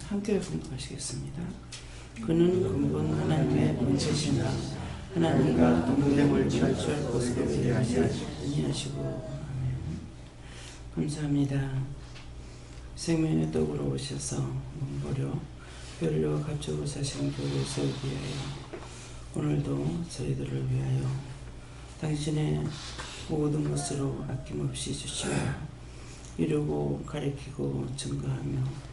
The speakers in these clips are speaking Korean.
함께 공부하시겠습니다. 그는 근본 하나님의 본체시나 하나님과 동등됨을 철저할 것으로 이해하지 아니하시고. 아멘. 감사합니다. 생명의 떡으로 오셔서 몸버려 뼈를 갖추고 사신 교회에서 위하여 오늘도 저희들을 위하여 당신의 모든 것으로 아낌없이 주시고 이루고 가리키고 증거하며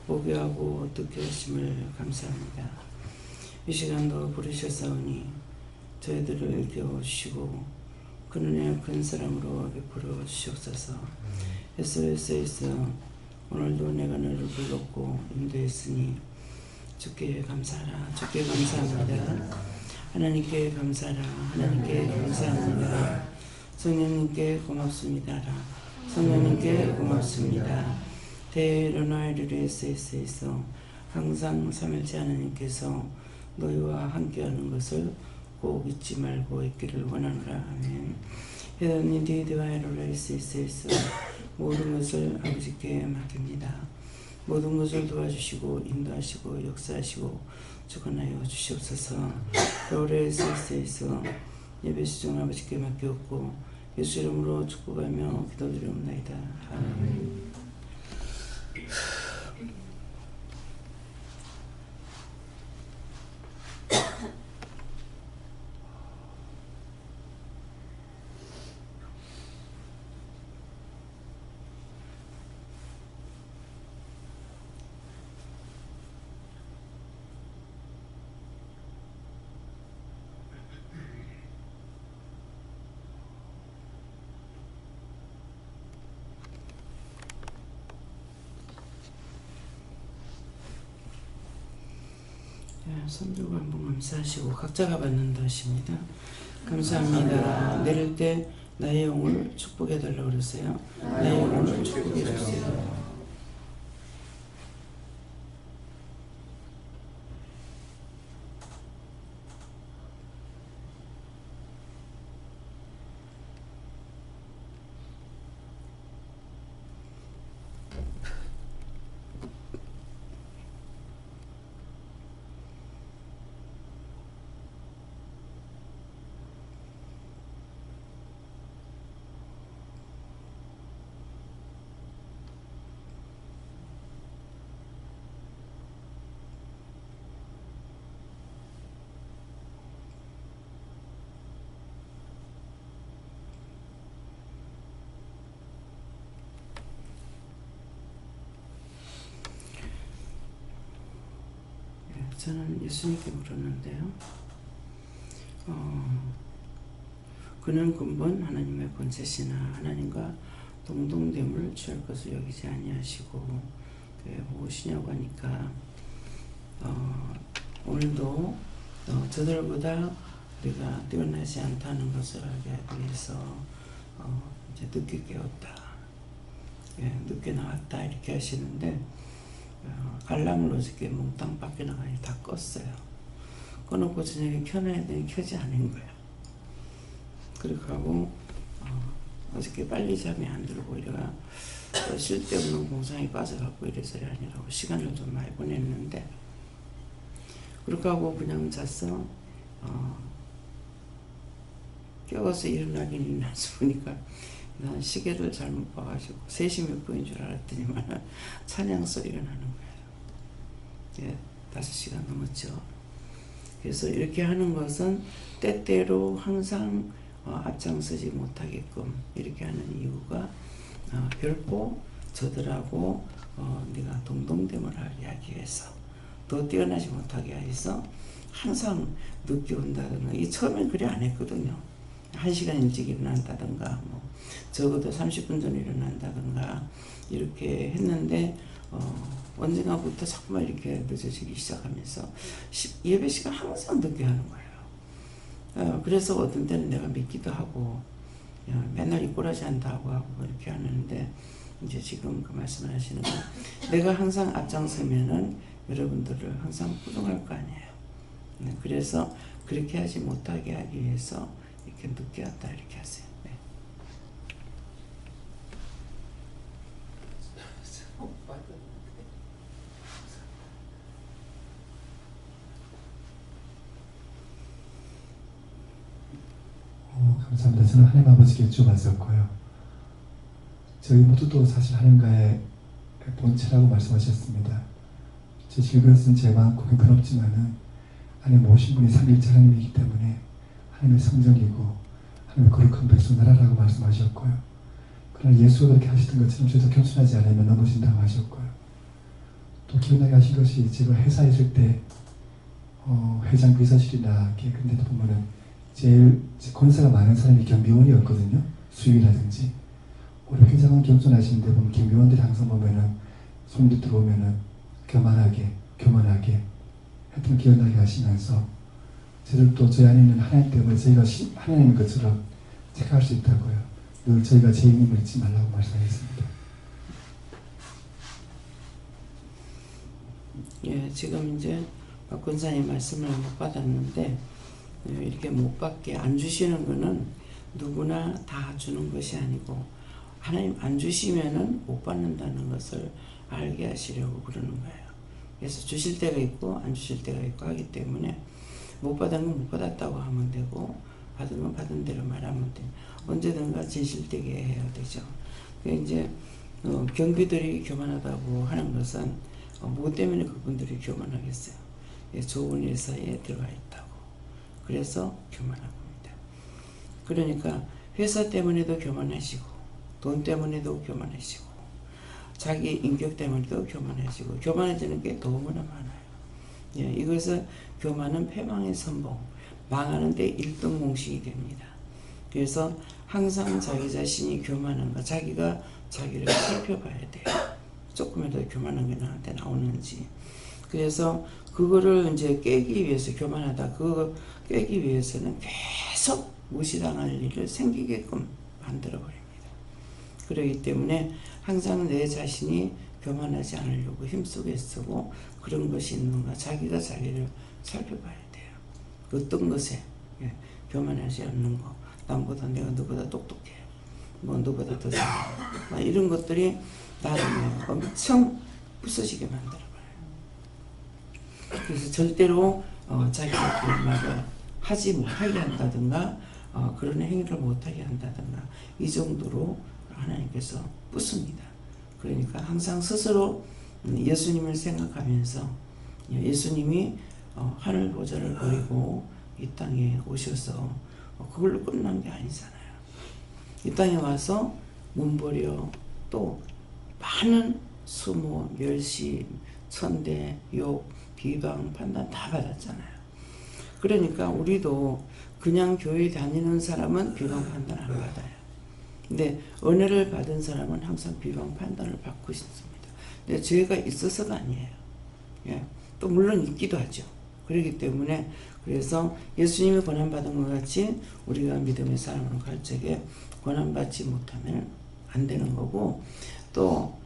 보게 하고 듣게 하심을 감사합니다. 이 시간도 부르셨사오니 저희들을 일깨워주시고 그는의 큰 사랑으로 베풀어 주시옵소서. SOS에서 오늘도 내가 너를 불렀고 인도했으니 주께 감사하라. 주께 감사합니다. 하나님께 감사하라. 하나님께 감사합니다. 성령님께 고맙습니다. 성령님께 고맙습니다. 대로나이르르 SS에서 항상 삼일째 하나님께서 너희와 함께하는 것을 꼭 잊지 말고 있기를 원하노라. 아멘. 헤더니 디드와이로르 SS에서 모든 것을 아버지께 맡깁니다. 모든 것을 도와주시고 인도하시고 역사하시고 주관하여 주시옵소서. 겨울의 SS에서 예배 시중 아버지께 맡겼고 예수 이름으로 축복하며 기도드리옵나이다. 아멘. 손 들고 한번 감사하시고 각자가 받는 것입니다. 감사합니다. 내릴 때 나의 영을 축복해달라고 그러세요. 나의 영을 축복해주세요. 저는 예수님께 물었는데요. 그는 근본 하나님의 본체시나 하나님과 동등됨을 취할 것을 여기지 아니하시고 그게 무엇이냐고 하니까 오늘도 저들보다 우리가 뛰어나지 않다는 것을 알게 하기 위해서 이제 늦게 깨웠다, 늦게 나왔다 이렇게 하시는데 알람을 어저께 몽땅 밖에 나가니 다 껐어요. 꺼놓고 저녁에 켜놔야 되니 켜지 않은 거예요. 그렇게 하고 어저께 빨리 잠이 안 들고 이래가 쓸데없는 공상에 빠져갖고 이래서야 아니라고 시간을 좀 많이 보냈는데 그렇게 하고 그냥 잤어. 깨워서 일어나긴 일어나서 보니까 난 시계를 잘못 봐가지고 3시 몇 분인 줄 알았더니만 찬양 소리가 나는 거예요. 5시간 넘었죠. 그래서 이렇게 하는 것은 때때로 항상 앞장서지 못하게끔 이렇게 하는 이유가 결코 저들하고 네가 동등됨을 하게 하기 위해서 더 뛰어나지 못하게 해서 항상 늦게 온다든가 이 처음엔 그래 안 했거든요. 1시간 일찍 일어난다든가 뭐 적어도 30분 전에 일어난다든가 이렇게 했는데 언젠가부터 자꾸만 이렇게 늦어지기 시작하면서 예배 시간 항상 늦게 하는 거예요. 그래서 어떤 때는 내가 믿기도 하고 맨날 이꼬라지 한다고 하고 이렇게 하는데 이제 지금 그 말씀을 하시는 건 내가 항상 앞장서면은 여러분들을 항상 부정할 거 아니에요. 그래서 그렇게 하지 못하게 하기 위해서 이렇게 늦게 왔다 이렇게 하세요. 네. 감사합니다. 저는 하나님 아버지께 여쭤봤었고요. 저희 모두도 사실 하나님과의 본체라고 말씀하셨습니다. 제 질그릇은 제 많고 형편없지만은 하나님 모신 분이 삼위일체 하나님이기 때문에 하나님의 성전이고 하나님의 거룩한 백성 나라라고 말씀하셨고요. 그러나 예수가 그렇게 하시던 것처럼 저희도 겸손하지 않으면 넘어진다고 하셨고요. 또 기억나게 하신 것이 제가 회사에 있을 때 회장 비서실이나 이렇게 그런 데도 보면은 제일 권세가 많은 사람이 경비원이었거든요. 수익이라든지. 우리 회장은 겸손하시는데 보면 경비원들이 항상 보면은 손님들 들어오면은 교만하게 하여튼 기억나게 하시면서 저들도 저희 안에 있는 하나님 때문에 저희가 하나님인 것처럼 생각할 수 있다고요. 늘 저희가 제 힘을 잊지 말라고 말씀하셨습니다. 예, 지금 이제 박 권사님 말씀을 못 받았는데 이렇게 못 받게 안 주시는 거는 누구나 다 주는 것이 아니고 하나님 안 주시면은 못 받는다는 것을 알게 하시려고 그러는 거예요. 그래서 주실 때가 있고 안 주실 때가 있고 하기 때문에 못 받은 건 못 받았다고 하면 되고 받은 건 받은 대로 말하면 돼요. 언제든가 진실되게 해야 되죠. 이제 경비들이 교만하다고 하는 것은 뭐 때문에 그분들이 교만하겠어요. 좋은 회사에 들어가 있다고. 그래서 교만한 겁니다. 그러니까 회사 때문에도 교만하시고 돈 때문에도 교만하시고 자기 인격 때문에도 교만해지고 교만해지는 게 너무나 많아요. 예, 이것은 교만은 패망의 선봉, 망하는 데 1등 공신이 됩니다. 그래서 항상 자기 자신이 교만한가 자기가 자기를 살펴봐야 돼요. 조금이라도 교만한 게 나한테 나오는지. 그래서 그거를 이제 깨기 위해서 교만하다 그거 깨기 위해서는 계속 무시당할 일을 생기게끔 만들어버립니다. 그렇기 때문에 항상 내 자신이 교만하지 않으려고 힘쓰고 애쓰고 그런 것이 있는가 자기가 자기를 살펴봐야 돼요. 어떤 것에 교만하지 않는 거 남보다 내가 너보다 똑똑해 뭐 너보다 더 잘해 이런 것들이 나중에 엄청 부서지게 만들어봐요. 그래서 절대로 자기가 그런 말을 하지 못하게 한다든가 그런 행위를 못하게 한다든가 이 정도로 하나님께서 부숩니다. 그러니까 항상 스스로 예수님을 생각하면서 예수님이 하늘 보좌를 버리고 이 땅에 오셔서 그걸로 끝난 게 아니잖아요. 이 땅에 와서 문벌여 또 많은 수모, 멸시, 천대, 욕, 비방, 판단 다 받았잖아요. 그러니까 우리도 그냥 교회 다니는 사람은 비방 판단 안 받아요. 근데 은혜를 받은 사람은 항상 비방 판단을 받고 있습니다. 근데 죄가 있어서가 아니에요. 예. 또 물론 있기도 하죠. 그렇기 때문에 그래서 예수님이 고난받은 것 같이 우리가 믿음의 사람으로 갈 적에 고난받지 못하면 안 되는 거고 또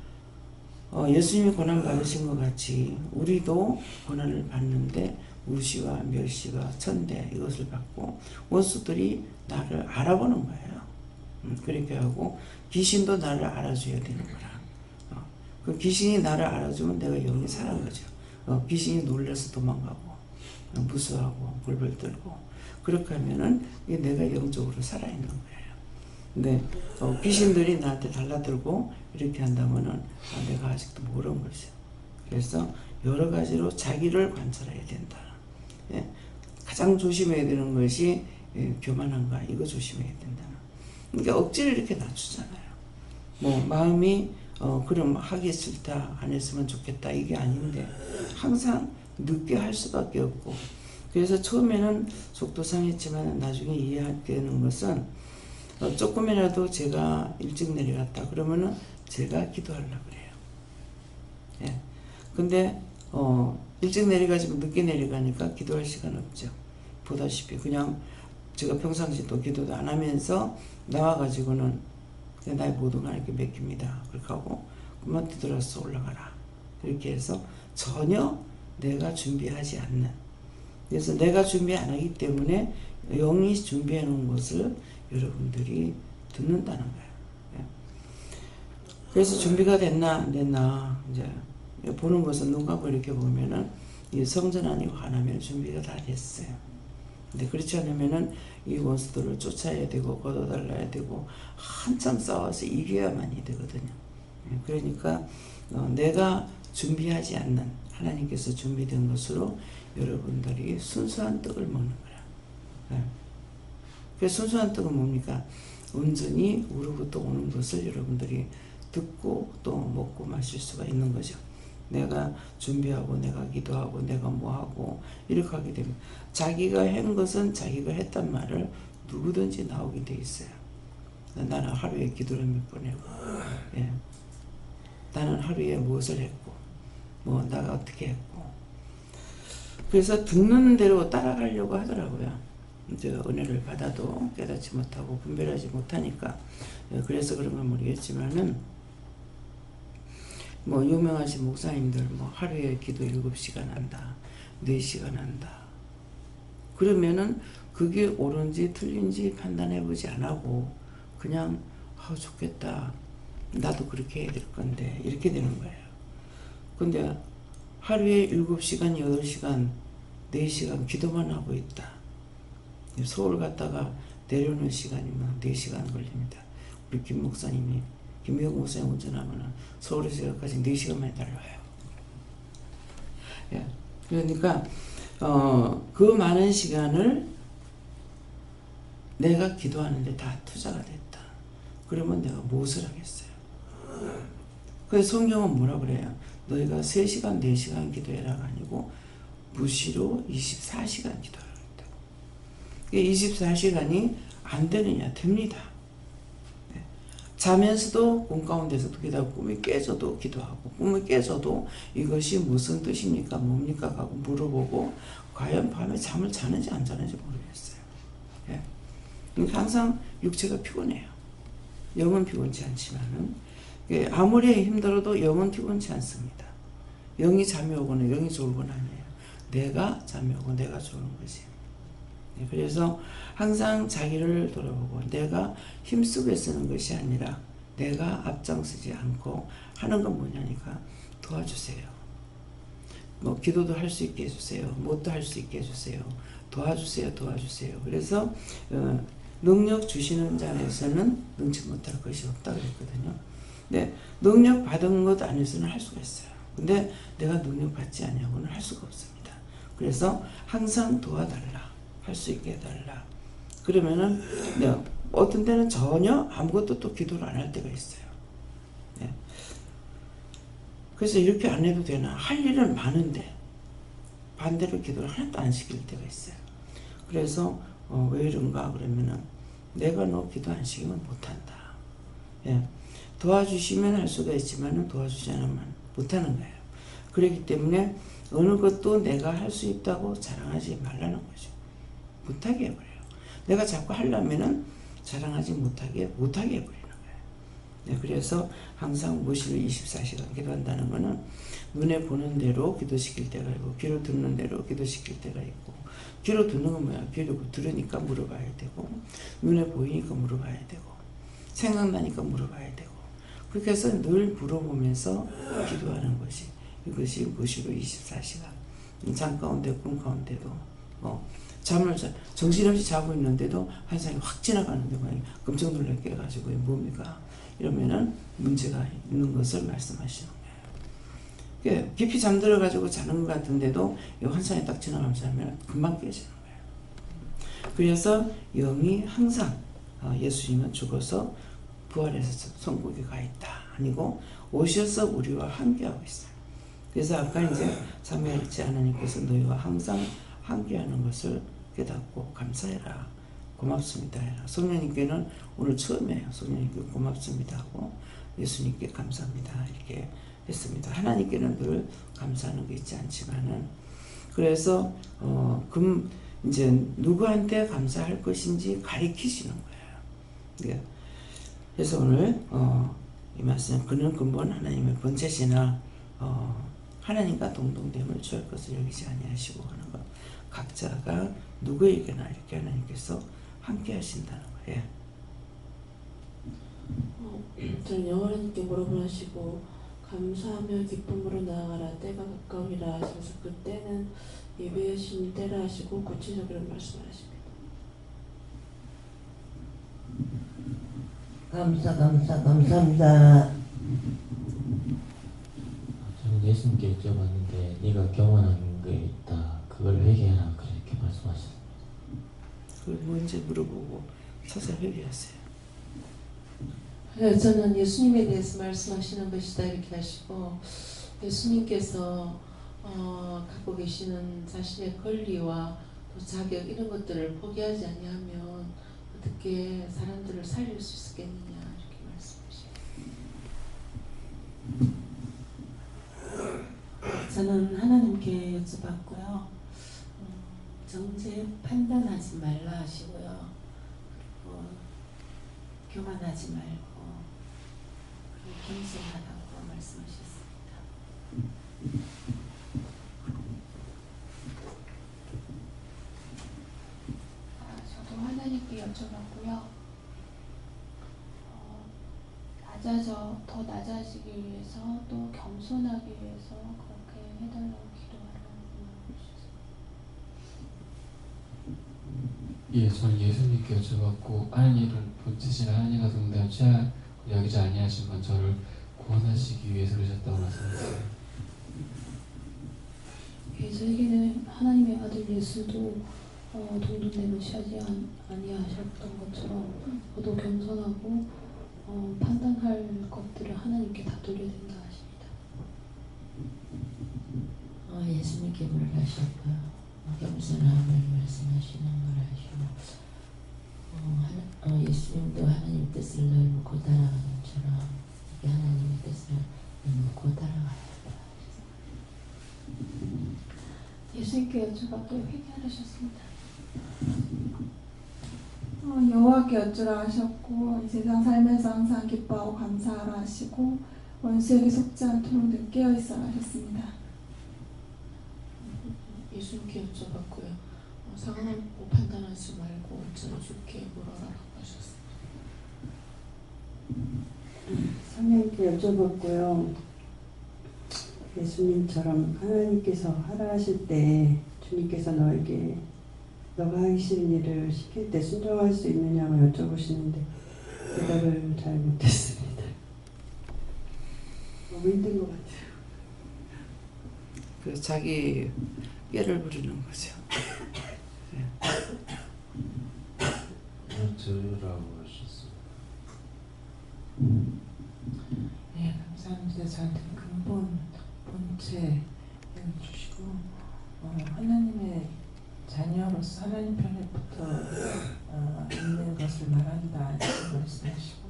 예수님이 고난받으신 것 같이 우리도 고난을 받는데 무시와 멸시와 천대 이것을 받고 원수들이 나를 알아보는 거예요. 그렇게 하고 귀신도 나를 알아줘야 되는 거라. 그 귀신이 나를 알아주면 내가 영이 살아가죠. 귀신이 놀라서 도망가고 무서워하고 벌벌 떨고 그렇게 하면은 내가 영적으로 살아있는 거예요. 근데 귀신들이 나한테 달라들고 이렇게 한다면은 내가 아직도 모르는 거죠. 그래서 여러 가지로 자기를 관찰해야 된다. 예? 가장 조심해야 되는 것이 교만한가 이거 조심해야 된다. 그러니까 억지로 이렇게 낮추잖아요. 뭐 마음이 그럼 하기 싫다 안 했으면 좋겠다 이게 아닌데 항상 늦게 할 수밖에 없고 그래서 처음에는 속도 상했지만 나중에 이해하게 되는 것은 조금이라도 제가 일찍 내려갔다 그러면은 제가 기도하려고 그래요. 예. 근데 일찍 내려가지고 늦게 내려가니까 기도할 시간 없죠. 보다시피 그냥 제가 평상시도 기도도 안 하면서 나와가지고는 나의 모든 하나님께 맡깁니다. 그렇게 하고 그만 뒤돌아서 올라가라. 그렇게 해서 전혀 내가 준비하지 않는 그래서 내가 준비 안 하기 때문에 영이 준비해 놓은 것을 여러분들이 듣는다는 거예요. 그래서 준비가 됐나 안 됐나 이제 보는 것은 눈 감고 이렇게 보면은 이 성전 안이 환하면 준비가 다 됐어요. 근데 그렇지 않으면은 이 원수들을 쫓아야 되고 걷어달라야 되고 한참 싸워서 이겨야만이 되거든요. 그러니까 내가 준비하지 않는 하나님께서 준비된 것으로 여러분들이 순수한 떡을 먹는 거야. 그 순수한 떡은 뭡니까? 온전히 우로부터 오는 것을 여러분들이 듣고 또 먹고 마실 수가 있는 거죠. 내가 준비하고 내가 기도하고 내가 뭐하고 이렇게 하게 되면 자기가 한 것은 자기가 했단 말을 누구든지 나오게 돼 있어요. 나는 하루에 기도를 몇 번 하고, 예. 나는 하루에 무엇을 했고, 뭐 나가 어떻게 했고. 그래서 듣는 대로 따라가려고 하더라고요. 이제 은혜를 받아도 깨닫지 못하고 분별하지 못하니까. 그래서 그런 건 모르겠지만은 뭐 유명하신 목사님들 뭐 하루에 기도 7시간 한다, 4시간 한다. 그러면은 그게 옳은지 틀린지 판단해보지 안 하고 그냥 좋겠다. 나도 그렇게 해야 될 건데 이렇게 되는 거예요. 근데 하루에 7시간, 8시간, 4시간 기도만 하고 있다. 서울 갔다가 내려오는 시간이면 4시간 걸립니다. 우리 김 목사님이 김미영 목사님 운전하면 서울에서 여기까지 4시간만에 달려와요. 예. 그러니까 그 많은 시간을 내가 기도하는데 다 투자가 됐다. 그러면 내가 무엇을 하겠어요? 그래서 성경은 뭐라 그래요? 너희가 3시간, 4시간 기도해라가 아니고 무시로 24시간 기도하라고 했다고. 24시간이 안 되느냐? 됩니다. 자면서도 꿈 가운데서도 기도하고 꿈이 깨져도 기도하고 꿈이 깨져도 이것이 무슨 뜻입니까? 뭡니까? 하고 물어보고 과연 밤에 잠을 자는지 안 자는지 모르겠어요. 예. 그러니까 항상 육체가 피곤해요. 영은 피곤치 않지만은 아무리 힘들어도 영은 피곤치 않습니다. 영이 잠이 오거나 영이 졸거나 아니에요. 내가 잠이 오고 내가 졸는 거지. 그래서 항상 자기를 돌아보고 내가 힘쓰고 쓰는 것이 아니라 내가 앞장서지 않고 하는 건 뭐냐니까 도와주세요. 뭐 기도도 할 수 있게 해주세요. 뭣도 할 수 있게 해주세요. 도와주세요. 도와주세요. 그래서 능력 주시는 자에서는 능치 못할 것이 없다 그랬거든요. 근데 능력 받은 것 안에서는 할 수가 있어요. 근데 내가 능력 받지 않냐고는 할 수가 없습니다. 그래서 항상 도와달라. 할 수 있게 해달라. 그러면은 어떤 때는 전혀 아무것도 또 기도를 안 할 때가 있어요. 네. 그래서 이렇게 안 해도 되나? 할 일은 많은데 반대로 기도를 하나도 안 시킬 때가 있어요. 그래서 왜 이런가 그러면은 내가 너 기도 안 시키면 못한다. 예. 도와주시면 할 수가 있지만은 도와주지 않으면 못하는 거예요. 그렇기 때문에 어느 것도 내가 할 수 있다고 자랑하지 말라는 거죠. 못하게 해버려요. 내가 자꾸 하려면은 자랑하지 못하게 해버리는 거예요. 네, 그래서 항상 무시로 24시간 기도한다는 거는 눈에 보는 대로 기도시킬 때가 있고 귀로 듣는 대로 기도시킬 때가 있고 귀로 듣는 건 뭐야? 귀로 들으니까 물어봐야 되고 눈에 보이니까 물어봐야 되고 생각나니까 물어봐야 되고 그렇게 해서 늘 물어보면서 기도하는 것이 이것이 무시로 24시간 잠 가운데 꿈 가운데도 잠을 정신없이 자고 있는데도 한 사람이 확 지나가는데 깜짝 놀랍게 해가지고 뭡니까? 이러면은 문제가 있는 것을 말씀하시는 거예요. 깊이 잠들어가지고 자는 것 같은데도 한 사람이 딱 지나가면서 하면 금방 깨지는 거예요. 그래서 영이 항상 예수님은 죽어서 부활해서 천국에 가 있다. 아니고 오셔서 우리와 함께하고 있어요. 그래서 아까 이제 삼위일체 하나님께서 너희와 항상 함께하는 것을 깨닫고 감사해라. 고맙습니다 해라. 성령님께는 오늘 처음이에요. 성령님께 고맙습니다 하고 예수님께 감사합니다 이렇게 했습니다. 하나님께는 늘 감사하는 게 있지 않지만은 그래서 그럼 이제 누구한테 감사할 것인지 가리키시는 거예요. 그래서 오늘 이 말씀 그는 근본 하나님의 본체시나 하나님과 동등됨을 취할 것을 여기지 아니하시고 하는 것. 각자가 누구에게나 이렇게 하나님께서 함께 하신다는 거예요. 저는 영어를 하나님께 물어보시고 감사하며 기쁨으로 나아가라. 때가 가까우리라 하셔서 그 때는 예배하신 때라 하시고 구체적으로 말씀하십니다. 감사합니다. 저는 예수님께 여쭤봤는데 네가 교만한 게 있다. 그걸 회개하라. 그렇게 말씀하셨습니다. 그걸 먼저 물어보고 서서 회개하세요. 네, 저는 예수님에 대해서 말씀하시는 것이다 이렇게 하시고 예수님께서 갖고 계시는 자신의 권리와 또 자격 이런 것들을 포기하지 아니하면 어떻게 사람들을 살릴 수 있겠느냐 이렇게 말씀하십니다. 저는 하나님께 여쭤봤고요. 정죄 판단하지 말라 하시고요. 그리고 교만하지 말고 그리고 겸손하다고 말씀하셨습니다. 저도 하나님께 여쭤봤고요. 더 낮아지기 위해서 또 겸손하기 위해서 그렇게 해달라고 기도하라고 말씀하셨습니다. 예, 저는 예수님께 여쭤봤고 하나님은 본체신 하나님과 동대한 취할 여기지 아니하시면 저를 구원하시기 위해서 그러셨다고 말씀하셨어요. 예, 저에게는 하나님의 아들 예수도 동등됨을 취하지 아니하셨던 것처럼 저도 겸손하고 판단할 것들을 하나님께 다 돌려야 된다 하십니다. 예수님께 물으셨고요. 겸손함을 말씀하시는 걸 하시고 예수님도 하나님 뜻을 넓고 따라가는 것처럼 이게 하나님의 뜻을 넓고 따라가야 예수님께 여쭤봤고 회개하셨습니다. 여호와께 여쭈라 하셨고 이 세상 살면서 항상 기뻐하고 감사하라 하시고 원수에게 속지 않도록 늘 깨어있어라 하셨습니다. 예수님께 여쭤봤고요. 상황을 판단하지 말고 주께 물어라라고 하셨습니다. 성령님께 여쭤봤고요. 예수님처럼 하나님께서 하라 하실 때 주님께서 너가 하기 싫은 일을 시킬 때 순종할 수 있느냐고 여쭤보시는데 대답을 잘 못했습니다. 너무 힘든 것 같아요. 그 자기 뼈를 부리는 거죠. 들으라고 하셨어요. 네, 감사합니다. 저한테 근본 본체를 주시고 하나님의 자녀로서 하나님 편에 붙어 있는 것을 말한다 이렇게 말씀하시고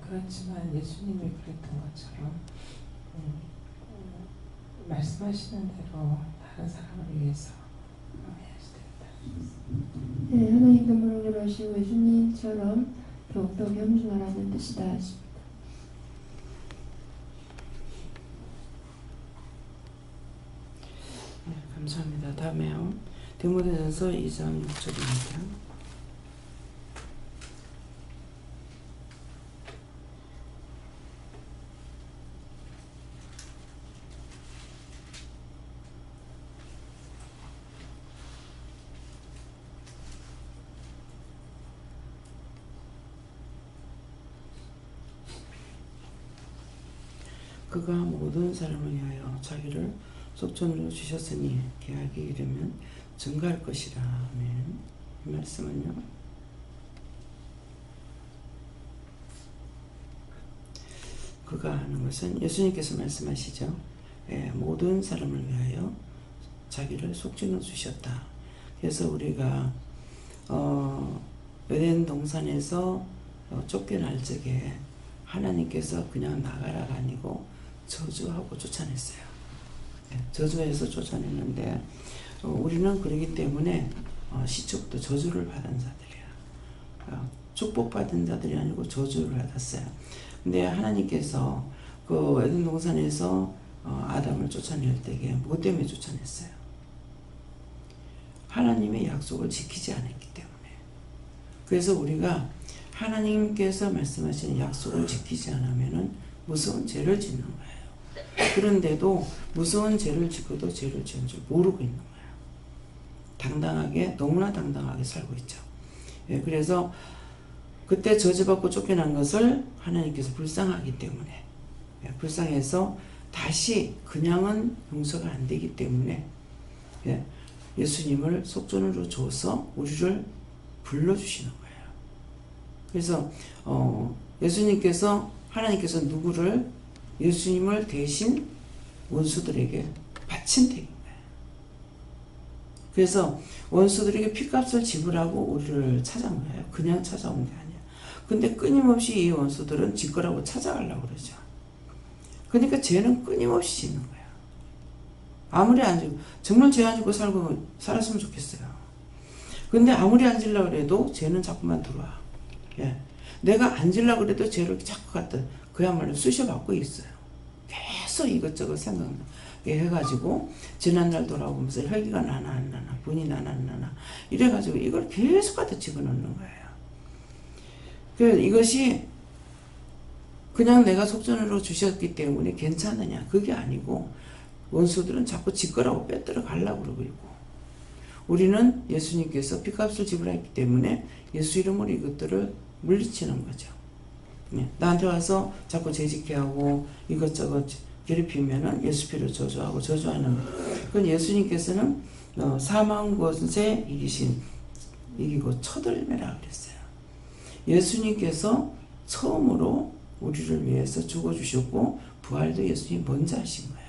그렇지만 예수님이 그랬던 것처럼 말씀하시는 대로 다른 사람을 위해서 해야지 된다. 네, 하나님께 물으러 하시고 예수님처럼 더욱더 겸손하라는 뜻이다 하십니다. 네, 감사합니다. 다음에요. 디모데전서 2장 6절입니다. 그가 모든 사람을 위하여 자기를 속전으로 주셨으니 계약이 이르면 증가할 것이라. 아멘. 이 말씀은요. 그가 하는 것은 예수님께서 말씀하시죠. 모든 사람을 위하여 자기를 속전으로 주셨다. 그래서 우리가 에덴 동산에서 쫓겨날 적에 하나님께서 그냥 나가라가 아니고 저주하고 쫓아냈어요. 저주해서 쫓아냈는데 우리는 그러기 때문에 시축도 저주를 받은 자들이야. 축복받은 자들이 아니고 저주를 받았어요. 근데 하나님께서 그 에덴 동산에서 아담을 쫓아낼 때에 뭐 때문에 쫓아냈어요? 하나님의 약속을 지키지 않았기 때문에. 그래서 우리가 하나님께서 말씀하시는 약속을 지키지 않으면은 무서운 죄를 짓는 거예요. 그런데도 무서운 죄를 짓고도 죄를 지은 줄 모르고 있는 거예요. 당당하게, 너무나 당당하게 살고 있죠. 예, 그래서 그때 저주받고 쫓겨난 것을 하나님께서 불쌍하기 때문에, 예, 불쌍해서 다시 그냥은 용서가 안 되기 때문에, 예, 예수님을 속전으로 줘서 우리를 불러주시는 거예요. 그래서 예수님께서, 하나님께서 누구를, 예수님을 대신 원수들에게 바친 택인 거예요. 그래서 원수들에게 핏값을 지불하고 우리를 찾아온 거예요. 그냥 찾아온 게 아니야. 근데 끊임없이 이 원수들은 지 거라고 찾아가려고 그러죠. 그러니까 죄는 끊임없이 짓는 거예요. 아무리 안 지고, 정말 죄 안 지고 살았으면 좋겠어요. 근데 아무리 안 지려고 해도 죄는 자꾸만 들어와. 예. 내가 안 지려고 해도 죄를 자꾸 갖다 그야말로 쑤셔받고 있어요. 계속 이것저것 생각나. 해가지고 지난날 돌아오면서 혈기가 나나 안 나나, 분이 나나 안 나나, 이래가지고 이걸 계속 갖다 집어넣는 거예요. 그래서 이것이 그냥 내가 속전으로 주셨기 때문에 괜찮느냐, 그게 아니고 원수들은 자꾸 지 거라고 빼들어 가려고 그러고 있고, 우리는 예수님께서 핏값을 지불했기 때문에 예수 이름으로 이것들을 물리치는 거죠. 나한테 와서 자꾸 죄짓게 하고 이것저것 괴롭히면은 예수 피로 저주하고 저주하는, 그건 예수님께서는 사망 권세 이기고 쳐들매라 그랬어요. 예수님께서 처음으로 우리를 위해서 죽어주셨고 부활도 예수님이 먼저 하신 거예요.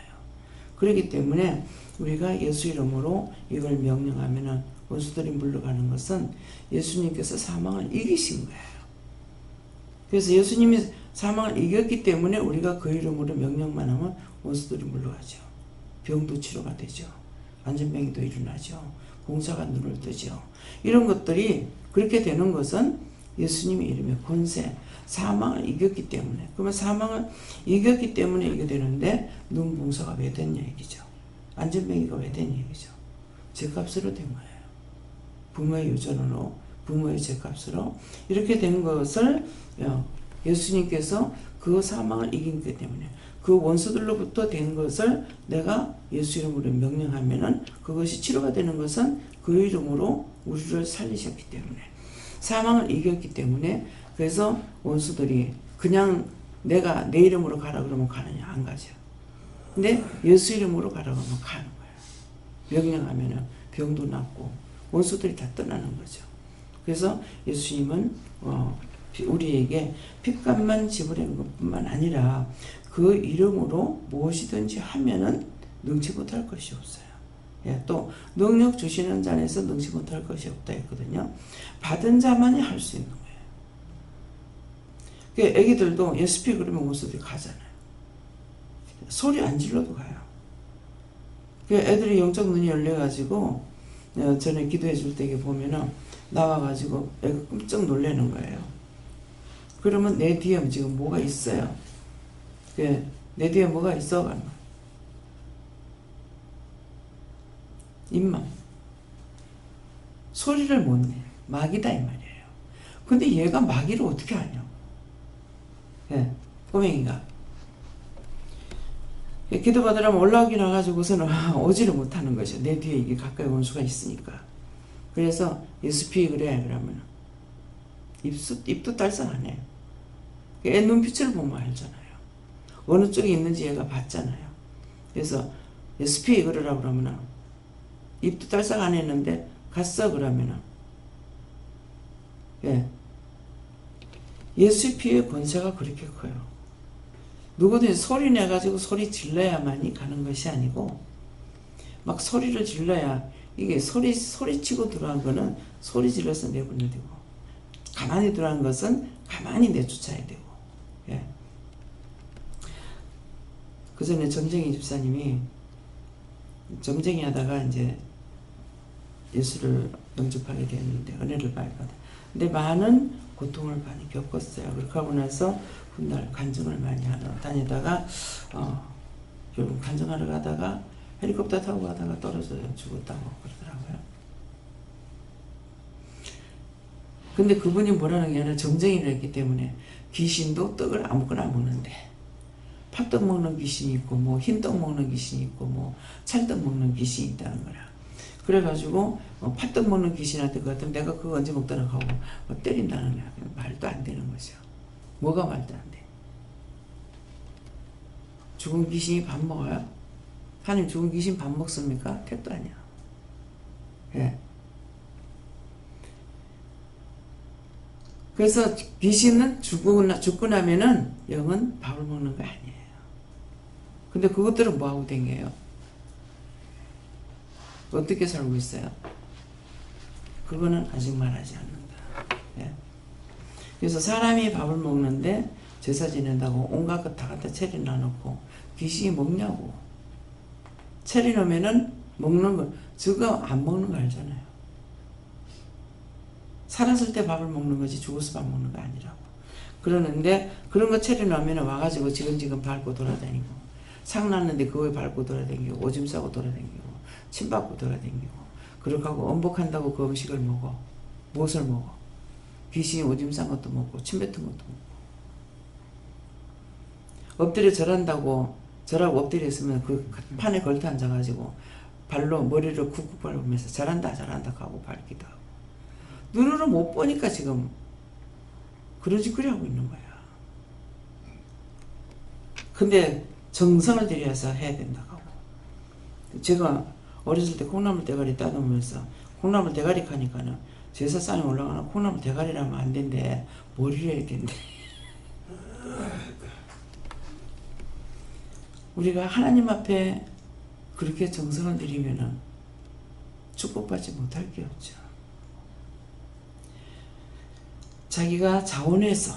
그렇기 때문에 우리가 예수 이름으로 이걸 명령하면은 원수들이 물러가는 것은 예수님께서 사망을 이기신 거예요. 그래서 예수님이 사망을 이겼기 때문에 우리가 그 이름으로 명령만 하면 원수들이 물러가죠. 병도 치료가 되죠. 안전병이도 일어나죠. 공사가 눈을 뜨죠. 이런 것들이 그렇게 되는 것은 예수님의 이름의 권세, 사망을 이겼기 때문에. 그러면 사망을 이겼기 때문에 이게 되는데 눈 봉사가 왜 됐냐 얘기죠. 안전병이가 왜 됐냐 얘기죠. 죄값으로 된 거예요. 부모의 유전으로, 부모의 죄값으로 이렇게 된 것을 예수님께서 그 사망을 이긴기 때문에, 그 원수들로부터 된 것을 내가 예수 이름으로 명령하면은 그것이 치료가 되는 것은 그 이름으로 우리를 살리셨기 때문에, 사망을 이겼기 때문에. 그래서 원수들이 그냥 내가 내 이름으로 가라 그러면 가느냐, 안 가죠. 근데 예수 이름으로 가라고 하면 가는 거예요. 명령하면은 병도 낫고 원수들이 다 떠나는 거죠. 그래서 예수님은 우리에게 핏값만 지불한 것뿐만 아니라 그 이름으로 무엇이든지 하면은 능치 못할 것이 없어요. 예, 또 능력 주시는 자 안에서 능치 못할 것이 없다 했거든요. 받은 자만이 할 수 있는 거예요. 그 애기들도 예수피 그러면 원수들이 가잖아요. 소리 안 질러도 가요. 그 애들이 영적 눈이 열려가지고 전에 기도해 줄 때 보면은 나와가지고 애가 깜짝 놀라는 거예요. 그러면 내 뒤에 지금 뭐가 있어요. 내 뒤에 뭐가 있어? 입만. 소리를 못 내. 마귀다 이 말이에요. 근데 얘가 마귀를 어떻게 하냐고. 예, 꼬맹이가. 기도받으라면 올라오기 나가지고서는 오지를 못하는 거죠. 내 뒤에 이게 가까이 원수가 있으니까. 그래서 예수피 그래 그러면 입도 딸싹 안 해요. 애 눈빛을 보면 알잖아요. 어느 쪽에 있는지 얘가 봤잖아요. 그래서 예수피 그러라고 그러면 입도 딸싹 안 했는데 갔어 그러면은, 예, 예수피의 권세가 그렇게 커요. 누구든지 소리 내가지고 소리 질러야만이 가는 것이 아니고, 막 소리를 질러야, 이게 소리치고 들어간 거는 소리 질러서 내보내야 되고, 가만히 들어간 것은 가만히 내쫓아야 되고, 예. 그 전에 점쟁이 집사님이 점쟁이 하다가 이제 예수를 영접하게 되었는데, 은혜를 받았거든. 근데 많은 고통을 많이 겪었어요. 그렇게 하고 나서 훗날 간증을 많이 하러 다니다가 결국 간증하러 가다가 헬리콥터 타고 가다가 떨어져 죽었다고 그러더라고요. 근데 그분이 뭐라는 게 아니라 점쟁이를 했기 때문에 귀신도 떡을 아무거나 먹는데 팥떡 먹는 귀신이 있고 뭐 흰떡 먹는 귀신이 있고 뭐 찰떡 먹는 귀신이 있다는 거야. 그래가지고 팥떡 먹는 귀신한테 그 같으면 내가 그거 언제 먹더라 하고 때린다는 거야. 말도 안 되는 거죠. 뭐가 말도 안 돼. 죽은 귀신이 밥 먹어요? 하나님 죽은 귀신 밥 먹습니까? 택도 아니야. 예. 그래서 귀신은 죽고 나면은 영은 밥을 먹는 거 아니에요. 근데 그것들은 뭐하고 댕겨요? 어떻게 살고 있어요? 그거는 아직 말하지 않는다. 예. 그래서 사람이 밥을 먹는데 제사 지낸다고 온갖 것 다 갖다 차려 놔놓고 귀신이 먹냐고. 차려 놓으면은 먹는 거, 저거 안 먹는 거 알잖아요. 살았을 때 밥을 먹는 거지 죽어서 밥 먹는 거 아니라고. 그러는데 그런 거 차려 놓으면 와가지고 지금지금 밟고 돌아다니고, 상 났는데 그거에 밟고 돌아다니고, 오줌 싸고 돌아다니고, 침 밟고 돌아다니고, 그렇게 하고 엄복한다고 그 음식을 먹어. 무엇을 먹어? 귀신이 오줌 싼 것도 먹고 침 뱉은 것도 먹고. 엎드려 절한다고 절하고 엎드려 있으면 그 판에 걸터 앉아가지고 발로 머리를 쿡쿡 밟으면서 잘한다 잘한다 하고 밟기도 하고. 눈으로 못 보니까 지금 그런 짓거리 하고 있는 거야. 근데 정성을 들여서 해야 된다고 하고. 제가 어렸을 때 콩나물 대가리 따놓으면서 콩나물 대가리 가니까는 제사상에 올라가는 콩나물 대가리라면 안 된대. 머리를 해야 된대. 우리가 하나님 앞에 그렇게 정성을 들이면은 축복받지 못할 게 없죠. 자기가 자원해서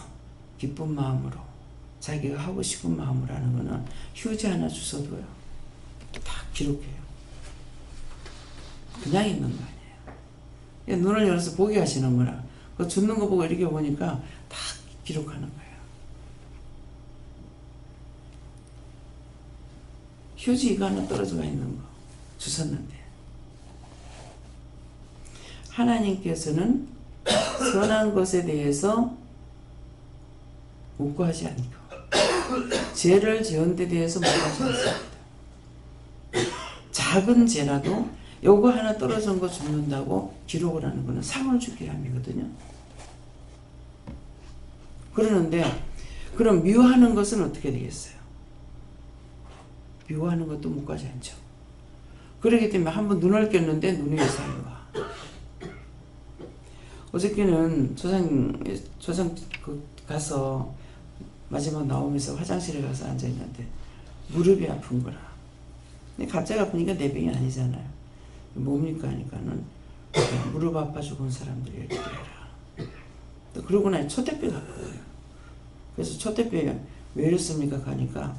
기쁜 마음으로 자기가 하고 싶은 마음으로 하는 거는 휴지 하나 주워도요 다 기록해요. 그냥 있는 거 아니에요. 눈을 열어서 보게 하시는 거라. 그 줍는 거 보고 이렇게 보니까 다 기록하는 거예요. 휴지 이거 하나 떨어져 있는 거 주웠는데, 하나님께서는 선한 것에 대해서 묵고하지 않고 죄를 지은 데 대해서 묵고하지 않습니다. 작은 죄라도 요거 하나 떨어진 거 줍는다고 기록을 하는 거는 상을 주기 함이거든요. 그러는데 그럼 미워하는 것은 어떻게 되겠어요? 미워하는 것도 묵고하지 않죠. 그렇기 때문에 한번 눈을 꼈는데 눈이 이상이 와. 어저께는 조상 가서 마지막 나오면서 화장실에 가서 앉아있는데 무릎이 아픈 거라. 근데 갑자기 아프니까 내 병이 아니잖아요. 뭡니까 하니까는 무릎 아파 죽은 사람들이 이렇게 해라. 그러고 나니 촛대뼈 갔거든요. 그래서 촛대뼈 왜 이랬습니까 가니까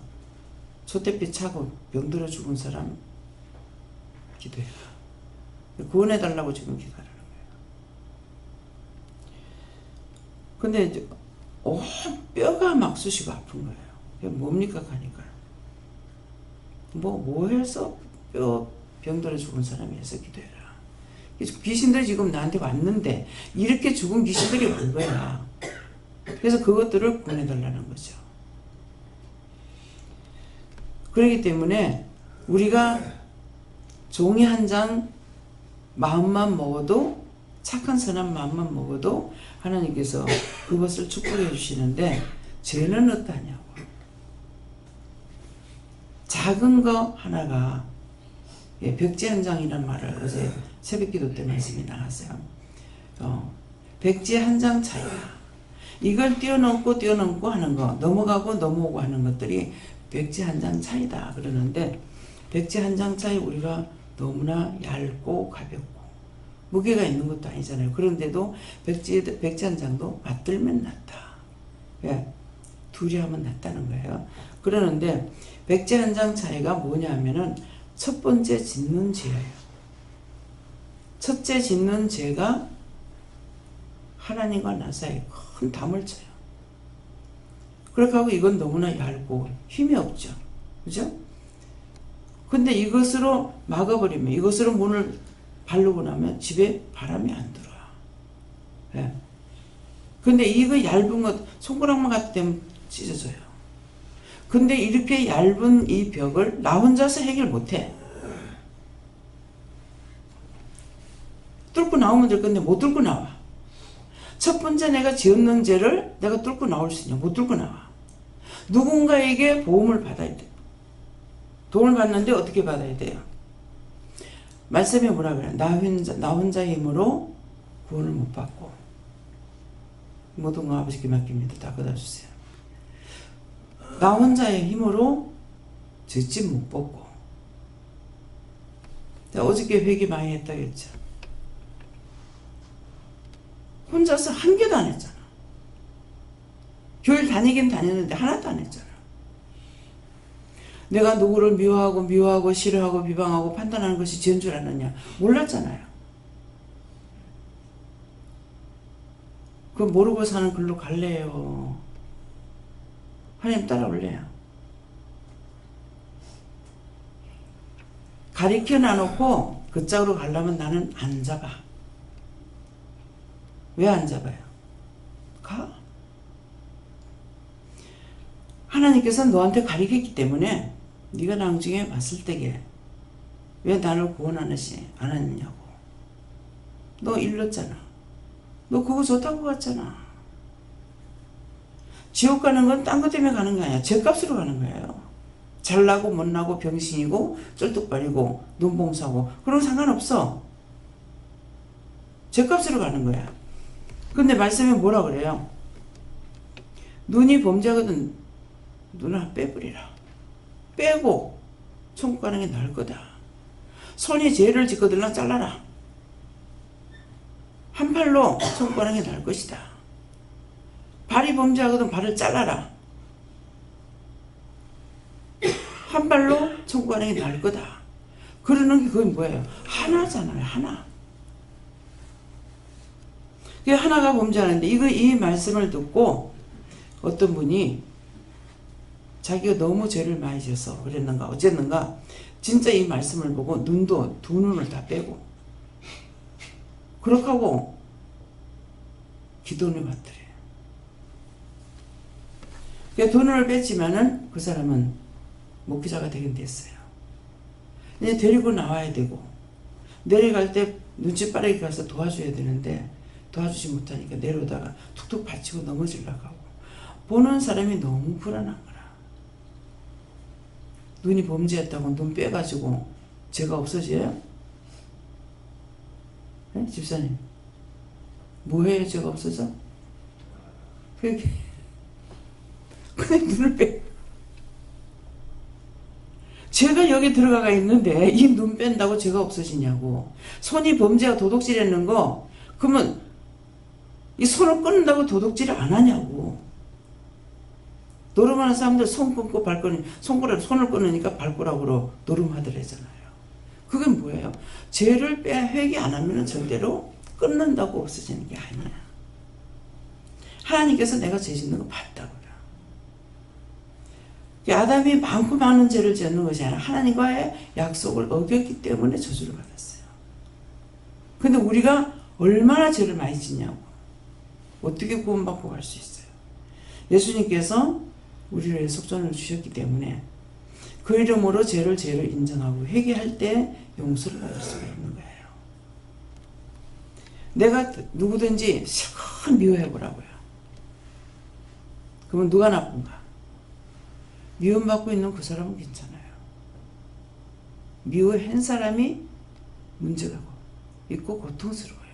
촛대뼈 차고 병들어 죽은 사람 기도해라. 구원해달라고 지금 기도하라는 거예요. 근데 이제 온 뼈가 막 쑤시고 아픈 거예요. 그게 뭡니까 가니까 뭐 해서 뼈 병들어 죽은 사람이 해서 기도해라. 귀신들이 지금 나한테 왔는데 이렇게 죽은 귀신들이 온 거야. 그래서 그것들을 구원해달라는 거죠. 그렇기 때문에 우리가 종이 한 장 마음만 먹어도, 착한 선한 마음만 먹어도 하나님께서 그것을 축복해 주시는데, 죄는 어떠냐고. 작은 거 하나가, 백지 한 장이란 말을 어제 새벽기도 때 말씀이 나왔어요. 백지 한 장 차이다. 이걸 뛰어넘고 하는 거, 넘어가고 넘어오고 하는 것들이 백지 한 장 차이다 그러는데, 백지 한 장 차이 우리가 너무나 얇고 가볍고 무게가 있는 것도 아니잖아요. 그런데도 백지 한 장도 맞들면 낫다. 예, 둘이 하면 낫다는 거예요. 그러는데 백지 한 장 차이가 뭐냐 하면은 첫 번째 짓는 죄예요. 첫째 짓는 죄가 하나님과 나 사이에 큰 담을 쳐요. 그렇게 하고 이건 너무나 얇고 힘이 없죠. 그죠? 근데 이것으로 막아버리면, 이것으로 문을 바르고 나면 집에 바람이 안 들어와. 예. 근데 이거 얇은 것, 손가락만 갖다 대면 찢어져요. 근데 이렇게 얇은 이 벽을 나 혼자서 해결 못해. 뚫고 나오면 될 건데 못 뚫고 나와. 첫 번째 내가 지었는 죄를 내가 뚫고 나올 수 있냐? 못 뚫고 나와. 누군가에게 도움을 받아야 돼. 도움을 받는데 어떻게 받아야 돼요? 말씀에 뭐라 그래요? 나 혼자 힘으로 구원을 못 받고 모든 거 아버지께 맡깁니다. 다 걷어주세요. 나 혼자의 힘으로 죄짐 못 벗고 어저께 회개 많이 했다고 했죠. 혼자서 한 개도 안 했잖아. 교회 다니긴 다녔는데 하나도 안 했잖아. 내가 누구를 미워하고 싫어하고 비방하고 판단하는 것이 죄인 줄 아느냐? 몰랐잖아요. 그거 모르고 사는 글로 갈래요. 하나님 따라올래요. 가리켜 놔놓고 그 짝으로 가려면 나는 안 잡아. 왜 안 잡아요? 가. 하나님께서 너한테 가리켰기 때문에 네가 나중에 왔을 때에 왜 나를 구원 안 하느냐고. 너 일렀잖아. 너 그거 좋다고 갔잖아. 지옥 가는 건 딴 것 때문에 가는 거 아니야. 죄값으로 가는 거예요. 잘나고 못나고 병신이고 쩔뚝발이고 눈봉사고 그런 거 상관없어. 죄값으로 가는 거야. 근데 말씀에 뭐라 그래요? 눈이 범죄하거든 눈을 빼버리라. 빼고 천국 가는 게 나을 거다. 손이 죄를 짓거들랑 잘라라. 한 팔로 천국 가는 게 나을 것이다. 발이 범죄하거든 발을 잘라라. 한 발로 천국 가는 게 나을 거다. 그러는 게 그건 뭐예요? 하나잖아요. 하나. 그 하나가 범죄하는데 이 말씀을 듣고 어떤 분이 자기가 너무 죄를 많이 지어서 그랬는가 어쨌는가 진짜 이 말씀을 보고 두 눈을 다 빼고 그렇게 하고 기도를 받더래요. 그러니까 두 눈을 뺐지만은 그 사람은 목회자가 되긴 됐어요. 이제 데리고 나와야 되고 내려갈 때 눈치 빠르게 가서 도와줘야 되는데 도와주지 못하니까 내려오다가 툭툭 받치고 넘어지려고 하고 보는 사람이 너무 불안한 거라. 눈이 범죄했다고 눈 빼가지고 죄가 없어져요? 네? 집사님 뭐해요? 죄가 없어져? 그게 근데 눈을 빼 죄가 여기 들어가 있는데 이 눈 뺀다고 죄가 없어지냐고. 손이 범죄와 도둑질했는 거 그러면 이 손을 끊는다고 도둑질을 안 하냐고. 노름하는 사람들 손 끊고 발 끊으니 손을 끊으니까 발가락으로 노름하더래잖아요. 그게 뭐예요? 죄를 회개 안 하면 절대로 끊는다고 없어지는 게 아니야. 하나님께서 내가 죄 짓는 거 봤다고요. 아담이 많고 많은 죄를 짓는 것이 아니라 하나님과의 약속을 어겼기 때문에 저주를 받았어요. 근데 우리가 얼마나 죄를 많이 짓냐고. 어떻게 구원받고 갈 수 있어요? 예수님께서 우리를 위해 속전을 주셨기 때문에 그 이름으로 죄를 인정하고 회개할 때 용서를 받을 수가 있는 거예요. 내가 누구든지 실컷 미워해보라고요. 그러면 누가 나쁜가? 미움받고 있는 그 사람은 괜찮아요. 미워한 사람이 문제가 있고 고통스러워요.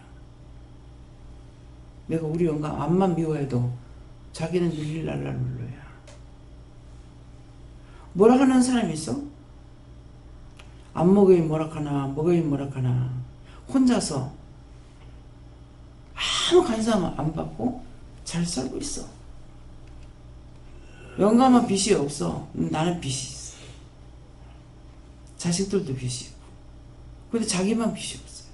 내가 우리 영감 암만 미워해도 자기는 릴랄랄 눌러야. 뭐라 하는 사람이 있어? 안 먹으면 뭐라카나 먹으면 뭐라카나 혼자서 아무 간섭 안 받고 잘 살고 있어. 영감은 빚이 없어. 나는 빚이 있어. 자식들도 빚이 있고. 근데 자기만 빚이 없어요.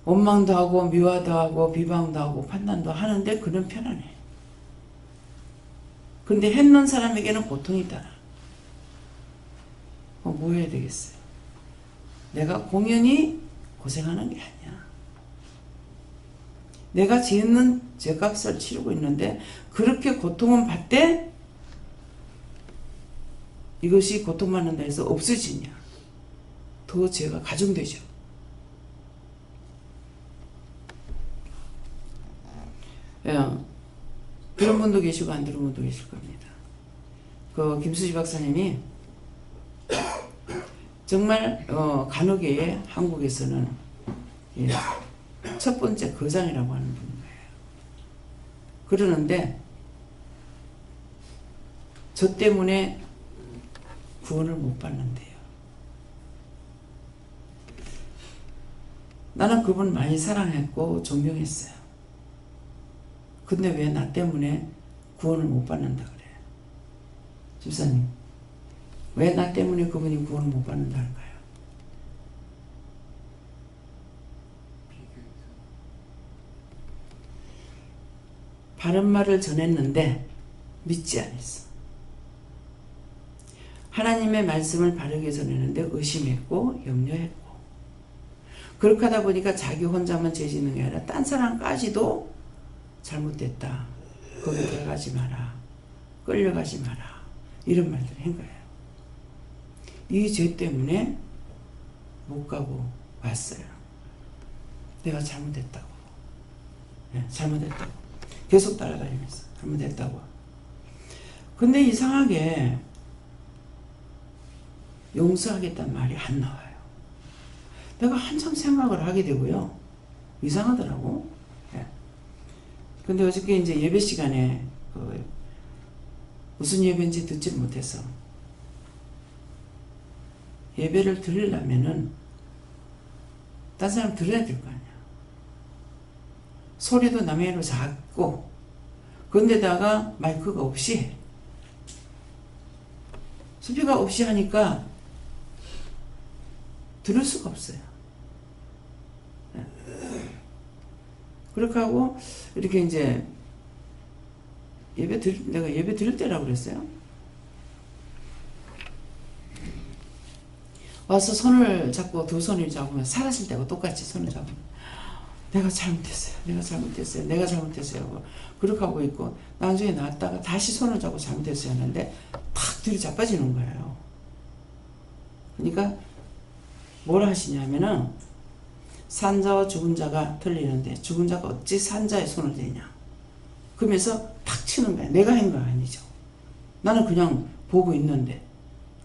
원망도 하고 미워도 하고 비방도 하고 판단도 하는데 그는 편안해. 근데 했는 사람에게는 고통이다. 뭐 해야 되겠어요? 내가 공연히 고생하는 게 아니야. 내가 짓는 죄값을 치르고 있는데 그렇게 고통은 받되 이것이 고통받는다 해서 없어지냐? 더 죄가 가중되죠. 예, 그런 분도 계시고 안 들은 분도 계실 겁니다. 그 김수지 박사님이 정말 간호계에 한국에서는 예, 첫 번째 거장이라고 하는 분인 거예요. 그러는데 저 때문에 구원을 못 받는데요. 나는 그분 많이 사랑했고 존경했어요. 근데 왜 나 때문에 구원을 못 받는다 그래요? 집사님, 왜 나 때문에 그분이 구원을 못 받는다 할까요? 바른 말을 전했는데 믿지 않았어. 하나님의 말씀을 바르게 전했는데 의심했고 염려했고, 그렇게 하다 보니까 자기 혼자만 죄 짓는 게 아니라 딴 사람까지도 잘못됐다, 거기 들어가지 마라, 끌려가지 마라, 이런 말들을 한 거예요. 이 죄 때문에 못 가고 왔어요. 내가 잘못했다고. 네, 잘못했다고. 계속 따라다니면서 잘못했다고. 근데 이상하게 용서하겠다는 말이 안 나와요. 내가 한참 생각을 하게 되고요. 이상하더라고. 네. 근데 어저께 이제 예배 시간에 무슨 예배인지 듣지를 못해서, 예배를 들으려면은 딴 사람 들어야 될 거 아니야. 소리도 남의 애로 작고, 그런데다가 마이크가 없이, 스피커 없이 하니까 들을 수가 없어요. 그렇게 하고 이렇게 이제 내가 예배 드릴 때라고 그랬어요. 와서 손을 잡고 두 손을 잡으면 살았을 때하고 똑같이 손을 잡으면 내가 잘못했어요. 내가 잘못했어요. 내가 잘못했어요. 그렇게 하고 있고, 나중에 나왔다가 다시 손을 잡고 잘못했어요 하는데 탁 뒤로 자빠지는 거예요. 그러니까 뭐라 하시냐면은, 산자와 죽은 자가 틀리는데 죽은 자가 어찌 산자의 손을 대냐, 그러면서 탁 치는 거야. 내가 한 거 아니죠. 나는 그냥 보고 있는데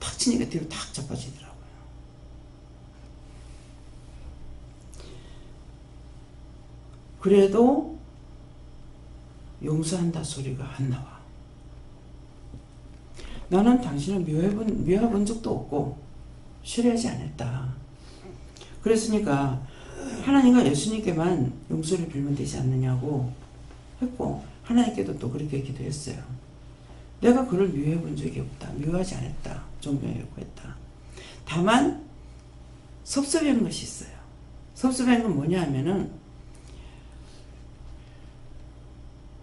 탁 치니까 뒤로 탁 자빠지더라고요. 그래도 용서한다 소리가 안 나와. 나는 당신을 미워본 적도 없고 싫어하지 않았다. 그랬으니까 하나님과 예수님께만 용서를 빌면 되지 않느냐고 했고, 하나님께도 또 그렇게 기도했어요. 내가 그를 미워해본 적이 없다. 미워하지 않았다. 존경하고 했다. 다만 섭섭한 것이 있어요. 섭섭한 건 뭐냐 하면은,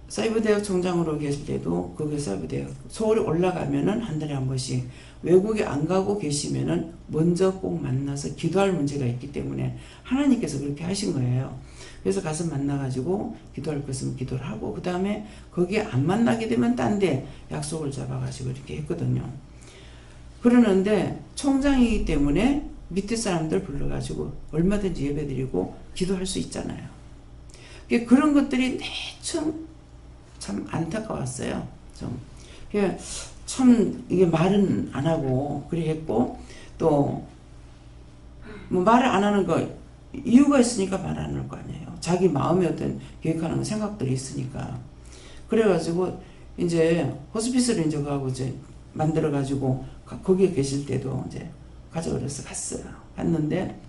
사이버대학 총장으로 계실 때도 거기 사이버대학 서울에 올라가면은 한 달에 한 번씩, 외국에 안 가고 계시면은 먼저 꼭 만나서 기도할 문제가 있기 때문에 하나님께서 그렇게 하신 거예요. 그래서 가서 만나가지고 기도할 거 있으면 기도를 하고, 그 다음에 거기에 안 만나게 되면 딴 데 약속을 잡아가지고 이렇게 했거든요. 그러는데 총장이기 때문에 밑에 사람들 불러가지고 얼마든지 예배드리고 기도할 수 있잖아요. 그런 것들이 참 안타까웠어요. 참 이게 말은 안 하고 그래 했고, 또 뭐 말을 안 하는 거 이유가 있으니까 말 안 할 거 아니에요. 자기 마음에 어떤 계획하는 생각들이 있으니까. 그래가지고 이제 호스피스를 이제 가고 이제 만들어가지고 거기에 계실 때도 이제 가져오려서 갔어요. 갔는데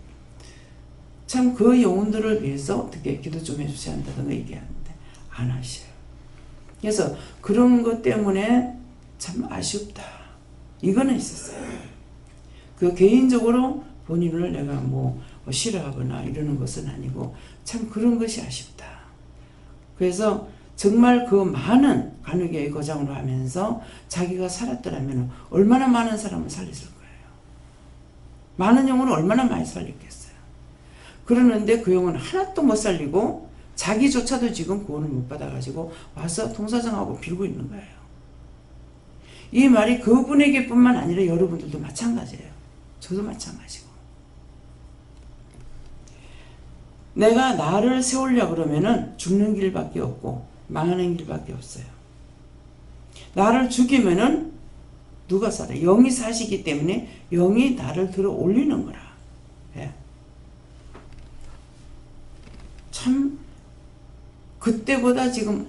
참 그 영혼들을 위해서 어떻게 기도 좀 해주셔야 한다든가 얘기하는데 안 하셔요. 그래서 그런 것 때문에 참 아쉽다, 이거는 있었어요. 그 개인적으로 본인을 내가 뭐 싫어하거나 이러는 것은 아니고 참 그런 것이 아쉽다. 그래서 정말 그 많은 간호계의 거장으로 하면서 자기가 살았더라면 얼마나 많은 사람을 살렸을 거예요. 많은 영혼을 얼마나 많이 살렸겠어요. 그러는데 그 영혼은 하나도 못 살리고 자기조차도 지금 구원을 못 받아가지고 와서 통사정하고 빌고 있는 거예요. 이 말이 그분에게 뿐만 아니라 여러분들도 마찬가지예요. 저도 마찬가지고. 내가 나를 세우려고 그러면은 죽는 길밖에 없고 망하는 길밖에 없어요. 나를 죽이면은 누가 살아? 영이 사시기 때문에 영이 나를 들어 올리는 거라. 예. 참 그때보다 지금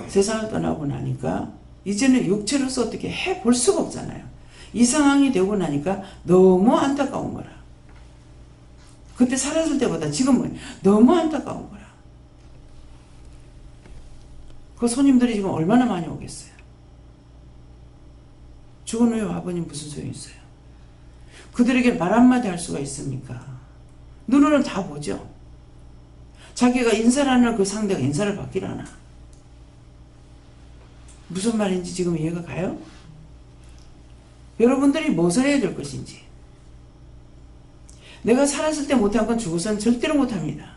세상을 떠나고 나니까 이제는 육체로서 어떻게 해볼 수가 없잖아요. 이 상황이 되고 나니까 너무 안타까운 거라. 그때 살았을 때보다 지금은 너무 안타까운 거라. 그 손님들이 지금 얼마나 많이 오겠어요. 죽은 후에 와보니 무슨 소용이 있어요. 그들에게 말 한마디 할 수가 있습니까? 눈으로는 다 보죠. 자기가 인사를 하는 그 상대가 인사를 받기를 하나. 무슨 말인지 지금 이해가 가요? 여러분들이 무엇을 해야 될 것인지. 내가 살았을 때 못한 건 죽어서는 절대로 못합니다.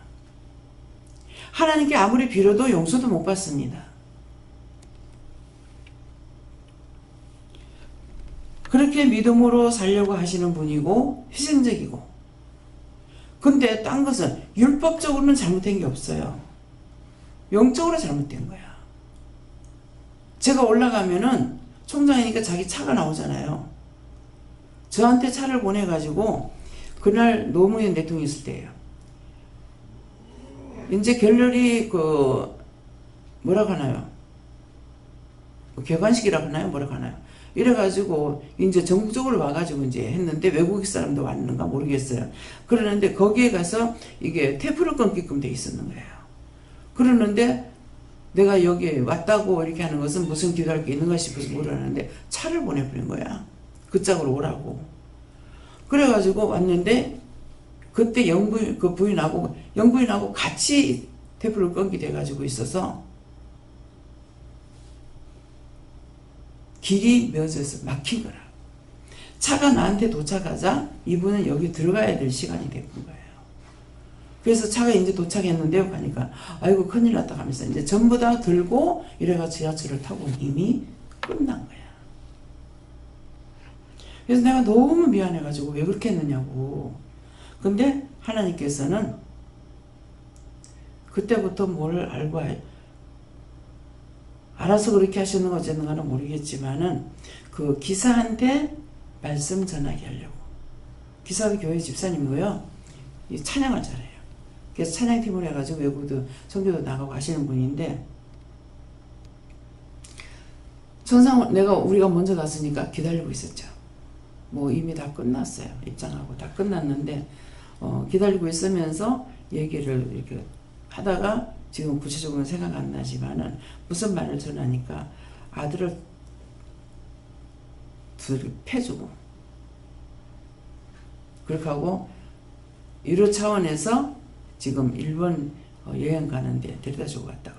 하나님께 아무리 빌어도 용서도 못 받습니다. 그렇게 믿음으로 살려고 하시는 분이고 희생적이고, 근데 딴 것은 율법적으로는 잘못된 게 없어요. 영적으로 잘못된 거야. 제가 올라가면은 총장이니까 자기 차가 나오잖아요. 저한테 차를 보내가지고 그날 노무현 대통령이 있을 때예요. 이제 결렬이 뭐라고 하나요? 개관식이라고 하나요? 뭐라고 하나요? 이래가지고 이제 전국적으로 와가지고 이제 했는데 외국 사람도 왔는가 모르겠어요. 그러는데 거기에 가서 이게 테프를 끊기끔 돼 있었는 거예요. 그러는데 내가 여기 왔다고 이렇게 하는 것은 무슨 기도할 게 있는가 싶어서 모르는데 차를 보내버린 거야. 그 짝으로 오라고. 그래가지고 왔는데 그때 영부인하고 같이 테프를 끊기 돼가지고 있어서 길이 맺어서 막힌 거라. 차가 나한테 도착하자 이분은 여기 들어가야 될 시간이 됐던 거예요. 그래서 차가 이제 도착했는데요 가니까 아이고 큰일 났다 하면서 이제 전부 다 들고 이래가 지하철을 타고 이미 끝난 거야. 그래서 내가 너무 미안해가지고 왜 그렇게 했느냐고. 근데 하나님께서는 그때부터 뭘 알고 알아서 그렇게 하시는 거 어쨌는가는 모르겠지만은 그 기사한테 말씀 전하게 하려고. 기사도 교회 집사님이고요. 이 찬양을 잘해요. 그래서 찬양팀을 해가지고 외국도 선교도 나가고 하시는 분인데 전상 우리가 먼저 갔으니까 기다리고 있었죠. 뭐 이미 다 끝났어요. 입장하고 다 끝났는데 기다리고 있으면서 얘기를 이렇게 하다가 지금 구체적으로 생각 안 나지만은 무슨 말을 전하니까 아들을 둘 패주고 그렇게 하고 1호 차원에서 지금 일본 여행 가는데 데려다주고 갔다고.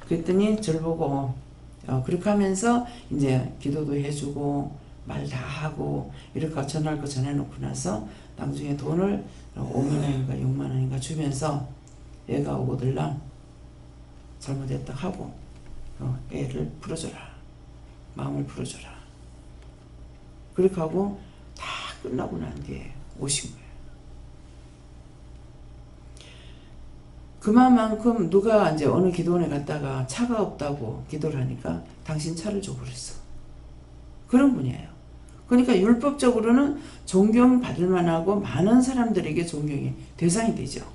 그랬더니 저를 보고 그렇게 하면서 이제 기도도 해주고 말 다 하고 이렇게 전할 거 전해놓고 나서 나중에 돈을 5만원인가 6만원인가 주면서 애가 오고들랑 잘못했다 하고 애를 풀어줘라. 마음을 풀어줘라. 그렇게 하고 다 끝나고 난 뒤에 오신 거예요. 그만큼 누가 이제 어느 기도원에 갔다가 차가 없다고 기도를 하니까 당신 차를 줘버렸어. 그런 분이에요. 그러니까 율법적으로는 존경받을 만하고 많은 사람들에게 존경의 대상이 되죠.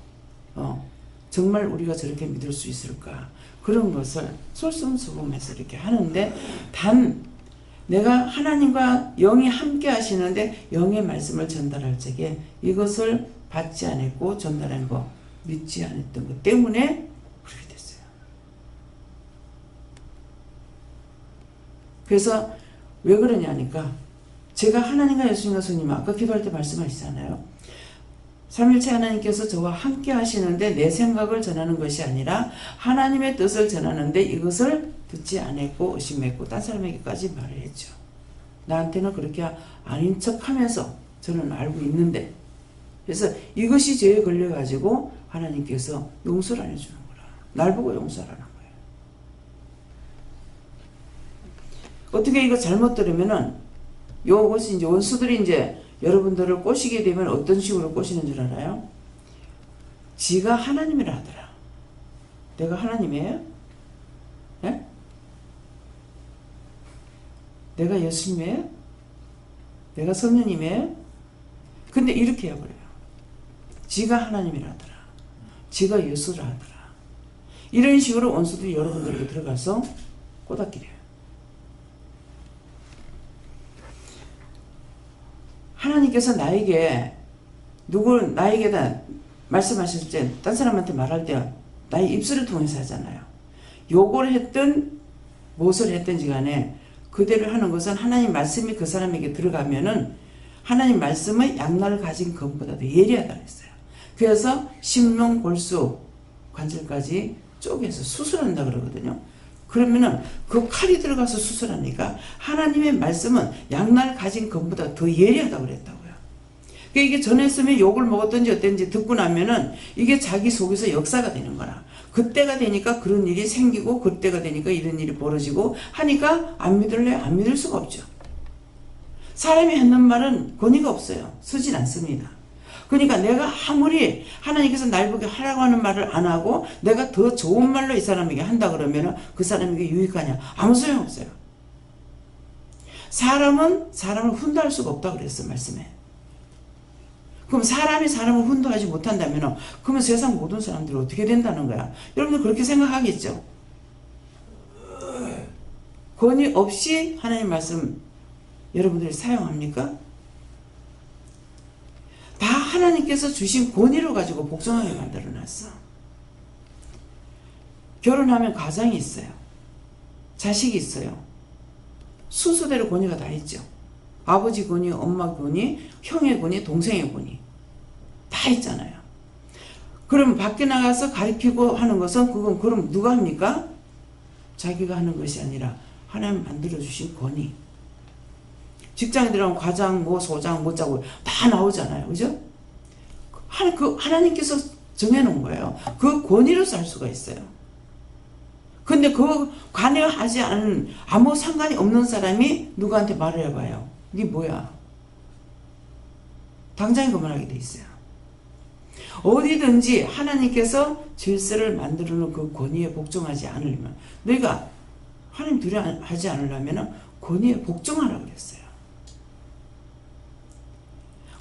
정말 우리가 저렇게 믿을 수 있을까? 그런 것을 솔선수범해서 이렇게 하는데 단 내가 하나님과 영이 함께 하시는데 영의 말씀을 전달할 적에 이것을 받지 않았고 전달한 거 믿지 않았던 것 때문에 그렇게 됐어요. 그래서 왜 그러냐니까 제가 하나님과 예수님과 성님 아까 기도할 때 말씀하시잖아요. 삼일체 하나님께서 저와 함께 하시는데 내 생각을 전하는 것이 아니라 하나님의 뜻을 전하는데 이것을 듣지 않았고 의심했고 딴 사람에게까지 말을 했죠. 나한테는 그렇게 아닌 척하면서 저는 알고 있는데 그래서 이것이 죄에 걸려가지고 하나님께서 용서를 안 해주는 거라. 날 보고 용서하라는 거예요. 어떻게 이거 잘못 들으면은 요것이 이제 원수들이 이제 여러분들을 꼬시게 되면 어떤 식으로 꼬시는 줄 알아요? 지가 하나님이라 하더라. 내가 하나님이에요? 예? 내가 예수님이에요? 내가 성령님이에요? 근데 이렇게 해버려요. 지가 하나님이라 하더라. 지가 예수라 하더라. 이런 식으로 원수들이 여러분들에게 들어가서 꼬닥기려요. 하나님께서 나에게다 말씀하실 때, 딴 사람한테 말할 때 나의 입술을 통해서 하잖아요. 욕을 했든 무엇을 했든지 간에 그대로 하는 것은 하나님 말씀이 그 사람에게 들어가면은 하나님 말씀의 양날을 가진 검보다 더 예리하다 그랬어요. 그래서 심령, 골수, 관절까지 쪼개서 수술한다 그러거든요. 그러면은 그 칼이 들어가서 수술하니까 하나님의 말씀은 양날 가진 검보다 더 예리하다고 그랬다고요. 그러니까 이게 전했으면 욕을 먹었든지 어땠는지 듣고 나면은 이게 자기 속에서 역사가 되는 거라. 그때가 되니까 그런 일이 생기고 그때가 되니까 이런 일이 벌어지고 하니까 안 믿을래요? 안 믿을 수가 없죠. 사람이 하는 말은 권위가 없어요. 서진 않습니다. 그러니까 내가 아무리 하나님께서 날 보게 하라고 하는 말을 안 하고 내가 더 좋은 말로 이 사람에게 한다 그러면 그 사람에게 유익하냐? 아무 소용없어요. 사람은 사람을 훈도할 수가 없다고 그랬어요. 말씀에. 그럼 사람이 사람을 훈도하지 못한다면 그러면 세상 모든 사람들이 어떻게 된다는 거야? 여러분들 그렇게 생각하겠죠? 권위 없이 하나님 말씀 여러분들이 사용합니까? 다 하나님께서 주신 권위를 가지고 복종하게 만들어놨어. 결혼하면 가장이 있어요. 자식이 있어요. 순서대로 권위가 다 있죠. 아버지 권위, 엄마 권위, 형의 권위, 동생의 권위 다 있잖아요. 그럼 밖에 나가서 가르치고 하는 것은 그건 그럼 누가 합니까? 자기가 하는 것이 아니라 하나님 만들어주신 권위. 직장에 들어가면 과장, 뭐 소장, 뭐 짜고 다 나오잖아요. 그죠? 하나님께서 정해놓은 거예요. 그 권위로서 할 수가 있어요. 근데 그 관여하지 않은 아무 상관이 없는 사람이 누구한테 말을 해봐요. 이게 뭐야? 당장에 그만하게 돼 있어요. 어디든지 하나님께서 질서를 만들어 놓은 그 권위에 복종하지 않으려면 너희가 하나님 두려워하지 않으려면 권위에 복종하라고 그랬어요.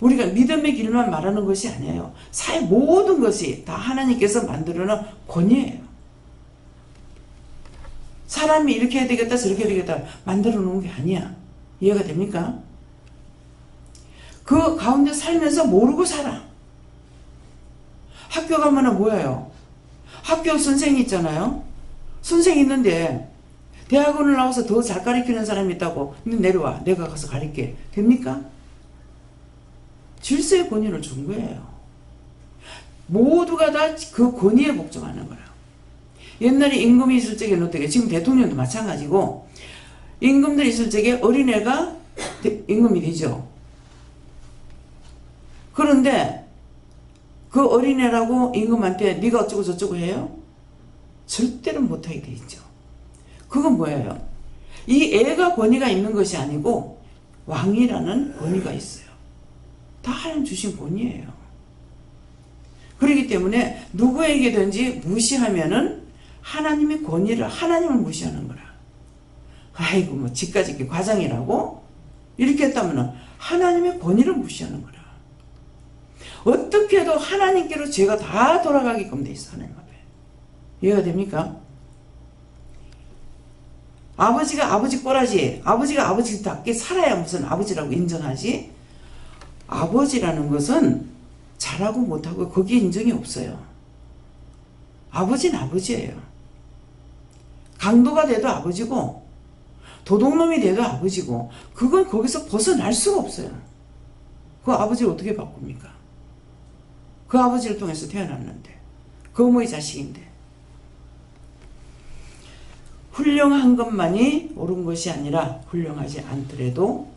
우리가 믿음의 길만 말하는 것이 아니에요. 사회 모든 것이 다 하나님께서 만들어 놓은 권위예요. 사람이 이렇게 해야 되겠다 저렇게 해야 되겠다 만들어 놓은 게 아니야. 이해가 됩니까? 그 가운데 살면서 모르고 살아. 학교 가면은 뭐예요? 학교 선생이 있잖아요. 선생이 있는데 대학원을 나와서 더 잘 가르치는 사람이 있다고 내려와 내가 가서 가르칠게. 됩니까? 질서의 권위를 준 거예요. 모두가 다 그 권위에 복종하는 거예요. 옛날에 임금이 있을 적에는 어떻게 지금 대통령도 마찬가지고 임금들이 있을 적에 어린애가 임금이 되죠. 그런데 그 어린애라고 임금한테 네가 어쩌고 저쩌고 해요? 절대로 못하게 돼 있죠. 그건 뭐예요? 이 애가 권위가 있는 것이 아니고 왕이라는 권위가 있어요. 다 하나님 주신 권위예요. 그렇기 때문에 누구에게든지 무시하면은 하나님의 권위를 하나님을 무시하는 거라. 아이고 뭐 지까지 이렇게 과장이라고 이렇게 했다면은 하나님의 권위를 무시하는 거라. 어떻게 해도 하나님께로 죄가 다 돌아가게끔 돼 있어. 하나님 앞에. 이해가 됩니까? 아버지가 아버지 꼬라지, 아버지가 아버지답게 살아야 무슨 아버지라고 인정하지. 아버지라는 것은 잘하고 못하고 거기에 인정이 없어요. 아버지는 아버지예요. 강도가 돼도 아버지고 도둑놈이 돼도 아버지고 그건 거기서 벗어날 수가 없어요. 그 아버지를 어떻게 바꿉니까? 그 아버지를 통해서 태어났는데 그 어머니 자식인데 훌륭한 것만이 옳은 것이 아니라 훌륭하지 않더라도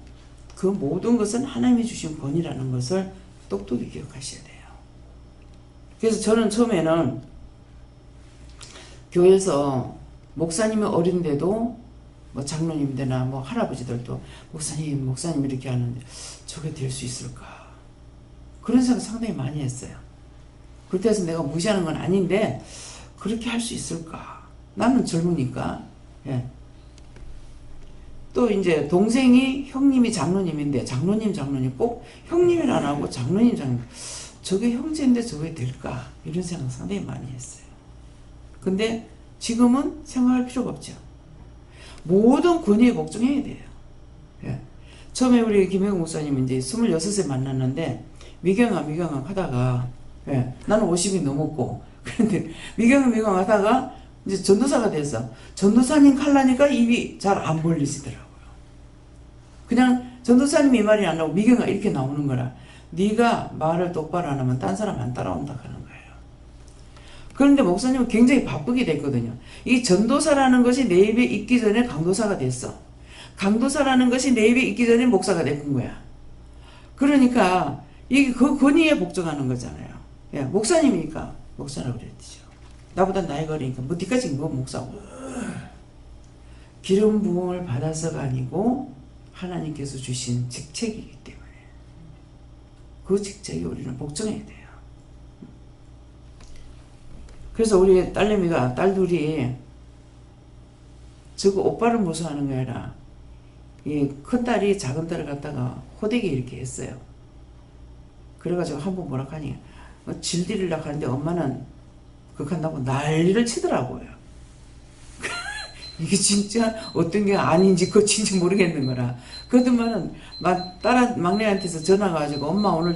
그 모든 것은 하나님이 주신 권위라는 것을 똑똑히 기억하셔야 돼요. 그래서 저는 처음에는 교회에서 목사님이 어린데도 뭐 장로님들이나 뭐 할아버지들도 목사님 이렇게 하는데 저게 될 수 있을까? 그런 생각 상당히 많이 했어요. 그렇게 해서 내가 무시하는 건 아닌데 그렇게 할 수 있을까? 나는 젊으니까. 예. 또 이제 동생이 형님이 장로님인데 장로님 꼭 형님을 안 하고 장로님 저게 형제인데 저게 될까? 이런 생각 상당히 많이 했어요. 근데 지금은 생각할 필요가 없죠. 모든 권위에 복종해야 돼요. 예. 처음에 우리 김혜국 목사님 이제 26세 만났는데 미경아 하다가 예. 나는 50이 넘었고 그런데 미경아 하다가 이제 전도사가 됐어. 전도사님 칼라니까 입이 잘 안 벌리시더라고요. 그냥 전도사님 이 말이 안 나오고 미경아 이렇게 나오는 거라 네가 말을 똑바로 안 하면 딴 사람 안 따라온다 하는 거예요. 그런데 목사님은 굉장히 바쁘게 됐거든요. 이 전도사라는 것이 내 입에 있기 전에 강도사가 됐어. 강도사라는 것이 내 입에 있기 전에 목사가 된 거야. 그러니까 이게 그 권위에 복종하는 거잖아요. 예, 목사님이니까 목사라고 그랬죠. 나보다 나이가 어리니까 뭐 니까지 뭐 목사고. 기름 부음을 받아서가 아니고 하나님께서 주신 직책이기 때문에 그 직책에 우리는 복종해야 돼요. 그래서 우리 딸내미가 딸 둘이 저거 오빠를 무서워하는 게 아니라 이 큰 딸이 작은 딸을 갖다가 호되게 이렇게 했어요. 그래가지고 한번 뭐라 하니 질들이려고 하는데 엄마는 그거 한다고 난리를 치더라고요. 이게 진짜 어떤 게 아닌지 거친지 모르겠는 거라. 그러더만은 막내한테서 전화가 와가지고 엄마 오늘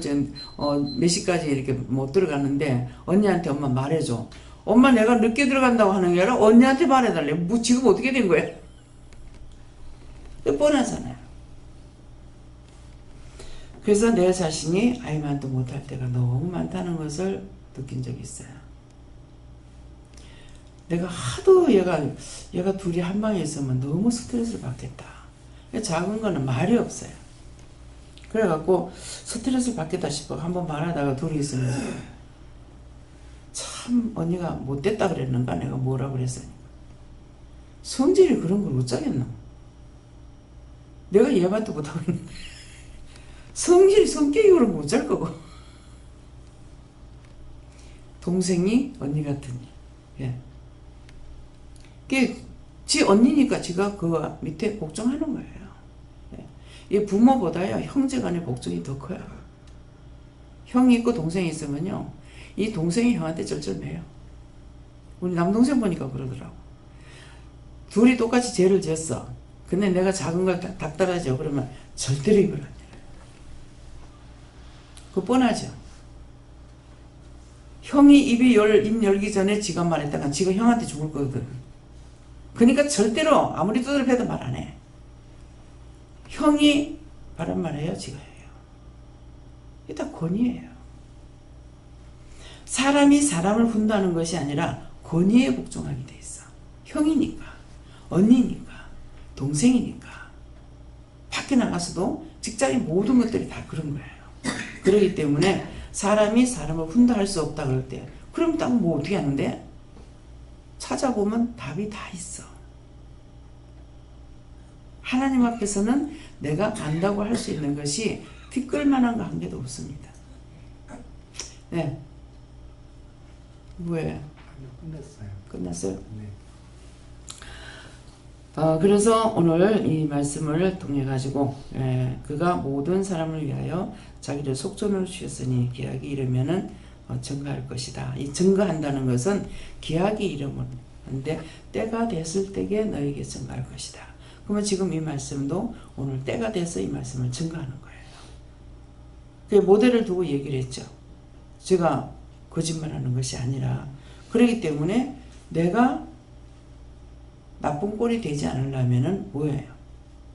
몇 시까지 이렇게 못 들어가는데 언니한테 엄마 말해줘. 엄마 내가 늦게 들어간다고 하는 게 아니라 언니한테 말해달래. 뭐 지금 어떻게 된 거야? 뻔하잖아요. 그래서 내 자신이 아이만도 못할 때가 너무 많다는 것을 느낀 적이 있어요. 내가 하도 얘가 둘이 한 방에 있으면 너무 스트레스를 받겠다. 작은 거는 말이 없어요. 그래갖고 스트레스를 받겠다 싶어 한번 말하다가 둘이 있으면 참 언니가 못됐다 그랬는가 내가 뭐라 그랬으니까 성질이 그런 걸 어쩌겠노. 내가 얘한테 못하고 있는데 성격이 그런 거 어쩔 거고. 동생이 언니 같으니. 예. 지 언니니까 지가 그 밑에 복종하는 거예요. 예. 이 부모보다요 형제간의 복종이 더 커요. 형이 있고 동생이 있으면요 이 동생이 형한테 쩔쩔매요. 우리 남동생 보니까 그러더라고. 둘이 똑같이 죄를 지었어. 근데 내가 작은 걸 닥달하죠. 그러면 절대로 입을 안 열어요. 그거 뻔하죠. 형이 입 열기 전에 지가 말했다가 지가 형한테 죽을 거거든. 그러니까 절대로 아무리 두드려도 말 안 해. 형이 바른 말 해요, 지가 해요. 이게 다 권위예요. 사람이 사람을 훈다는 것이 아니라 권위에 복종하게 돼 있어. 형이니까, 언니니까, 동생이니까. 밖에 나가서도 직장인 모든 것들이 다 그런 거예요. 그렇기 때문에 사람이 사람을 훈다할 수 없다 그럴 때 그럼 딱 뭐 어떻게 하는데? 찾아보면 답이 다 있어. 하나님 앞에서는 내가 안다고 할 수 있는 것이 티끌만한 거 한 개도 없습니다. 네. 왜? 끝났어요. 끝났어요? 네. 그래서 오늘 이 말씀을 통해 가지고 그가 모든 사람을 위하여 자기를 속전으로 주셨으니 기약이 이르면은 증거할 것이다. 이 증거한다는 것은 기약이 이르는데 때가 됐을 때에 너에게 증거할 것이다. 그러면 지금 이 말씀도 오늘 때가 돼서 이 말씀을 증거하는 거예요. 그 모델을 두고 얘기를 했죠. 제가 거짓말하는 것이 아니라 그렇기 때문에 내가 나쁜 꼴이 되지 않으려면은 뭐예요?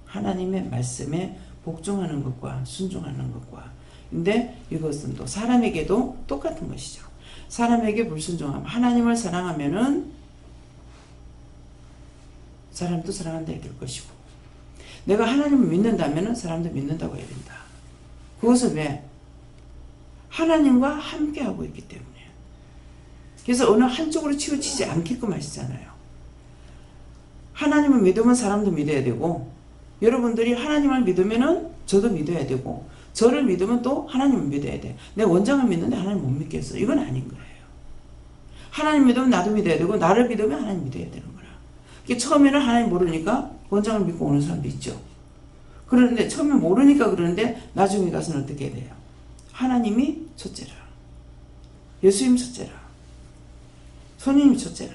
하나님의 말씀에 복종하는 것과 순종하는 것과. 근데 이것은 또 사람에게도 똑같은 것이죠. 사람에게 불순종하면 하나님을 사랑하면은 사람도 사랑한다 해야 될 것이고 내가 하나님을 믿는다면은 사람도 믿는다고 해야 된다. 그것을 왜? 하나님과 함께하고 있기 때문에. 그래서 어느 한쪽으로 치우치지 않게끔 하시잖아요. 하나님을 믿으면 사람도 믿어야 되고, 여러분들이 하나님을 믿으면은 저도 믿어야 되고, 저를 믿으면 또 하나님을 믿어야 돼. 내 원장을 믿는데 하나님 못 믿겠어. 이건 아닌 거예요. 하나님 믿으면 나도 믿어야 되고, 나를 믿으면 하나님 믿어야 되는 거라. 처음에는 하나님 모르니까 원장을 믿고 오는 사람도 있죠. 그런데 처음에 모르니까 그러는데 나중에 가서는 어떻게 돼요? 하나님이 첫째라. 예수님 첫째라. 성령님이 첫째라.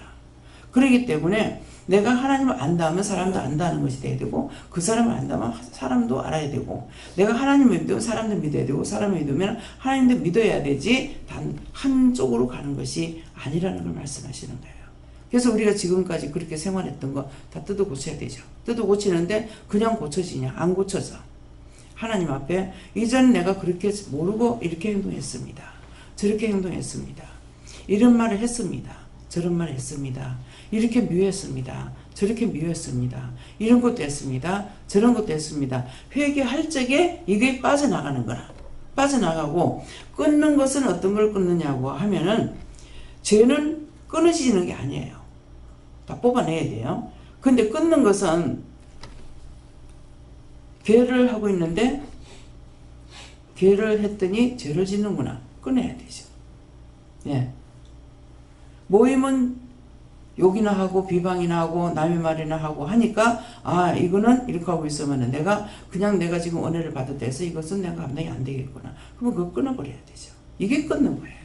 그렇기 때문에 내가 하나님을 안다면 사람도 안다는 것이 돼야 되고, 그 사람을 안다면 사람도 알아야 되고, 내가 하나님을 믿으면 사람도 믿어야 되고, 사람을 믿으면 하나님도 믿어야 되지, 단 한쪽으로 가는 것이 아니라는 걸 말씀하시는 거예요. 그래서 우리가 지금까지 그렇게 생활했던 거 다 뜯어 고쳐야 되죠. 뜯어 고치는데 그냥 고쳐지냐? 안 고쳐져. 하나님 앞에 이전 내가 그렇게 모르고 이렇게 행동했습니다. 저렇게 행동했습니다. 이런 말을 했습니다. 저런 말을 했습니다. 이렇게 미워했습니다. 저렇게 미워했습니다. 이런 것도 했습니다. 저런 것도 했습니다. 회개할 적에 이게 빠져나가는 거라. 빠져나가고, 끊는 것은 어떤 걸 끊느냐고 하면은, 죄는 끊어지는 게 아니에요. 다 뽑아내야 돼요. 근데 끊는 것은, 죄를 하고 있는데 죄를 했더니 죄를 짓는구나. 끊어야 되죠. 예. 모임은 욕이나 하고 비방이나 하고 남의 말이나 하고 하니까, 아, 이거는 이렇게 하고 있으면 내가 지금 은혜를 받았다 해서 이것은 내가 감당이 안 되겠구나. 그러면 그거 끊어버려야 되죠. 이게 끊는 거예요.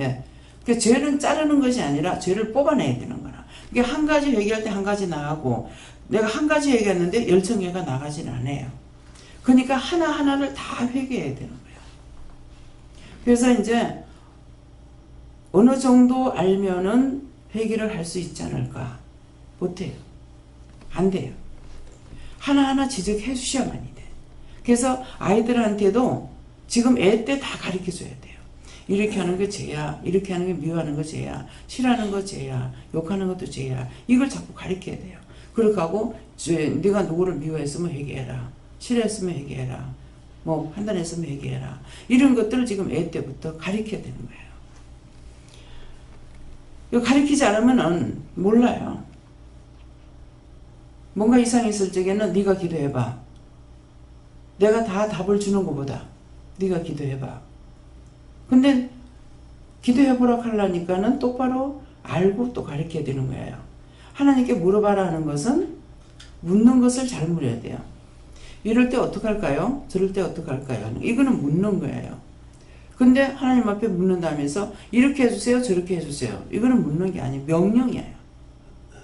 예. 그러니까 죄는 자르는 것이 아니라 죄를 뽑아내야 되는 거라. 이게 한 가지 회개할 때 한 가지 나가고, 내가 한 가지 회개했는데 10,000개가 나가지는 않아요. 그러니까 하나하나를 다 회개해야 되는 거예요. 그래서 이제 어느 정도 알면은 회개를 할 수 있지 않을까? 못해요. 안 돼요. 하나하나 지적해 주셔야만이 돼. 그래서 아이들한테도 지금 애 때 다 가르쳐 줘야 돼요. 이렇게 하는 게 죄야. 이렇게 하는 게 미워하는 거 죄야. 싫어하는 거 죄야. 욕하는 것도 죄야. 이걸 자꾸 가르쳐야 돼요. 그렇게 하고, 네가 누구를 미워했으면 회개해라. 싫어했으면 회개해라. 뭐 판단했으면 회개해라. 이런 것들을 지금 애 때부터 가르쳐야 되는 거예요. 이거 가르치지 않으면 몰라요. 뭔가 이상이 있을 적에는 네가 기도해봐. 내가 다 답을 주는 것보다 네가 기도해봐. 근데 기도해보라고 하려니까는 똑바로 알고 또 가르쳐야 되는 거예요. 하나님께 물어봐라 하는 것은 묻는 것을 잘 물어야 돼요. 이럴 때 어떡할까요? 저럴 때 어떡할까요? 이거는 묻는 거예요. 근데 하나님 앞에 묻는다면서 이렇게 해주세요, 저렇게 해주세요. 이거는 묻는 게 아니에요. 명령이에요.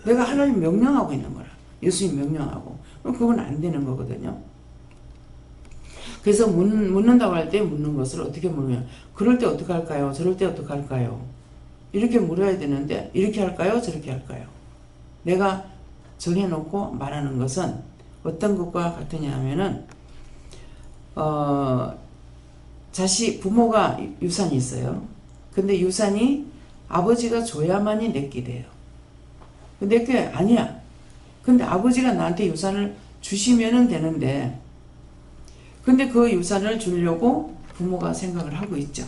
내가 하나님 명령하고 있는 거라. 예수님 명령하고. 그럼 그건 안 되는 거거든요. 그래서 묻는다고 할 때 묻는 것을 어떻게 물으면, 그럴 때 어떡할까요? 저럴 때 어떡할까요? 이렇게 물어야 되는데, 이렇게 할까요? 저렇게 할까요? 내가 정해놓고 말하는 것은 어떤 것과 같으냐 하면은, 부모가 유산이 있어요. 근데 유산이 아버지가 줘야만이 내게 돼요. 내게 아니야. 근데 아버지가 나한테 유산을 주시면은 되는데, 근데 그 유산을 주려고 부모가 생각을 하고 있죠.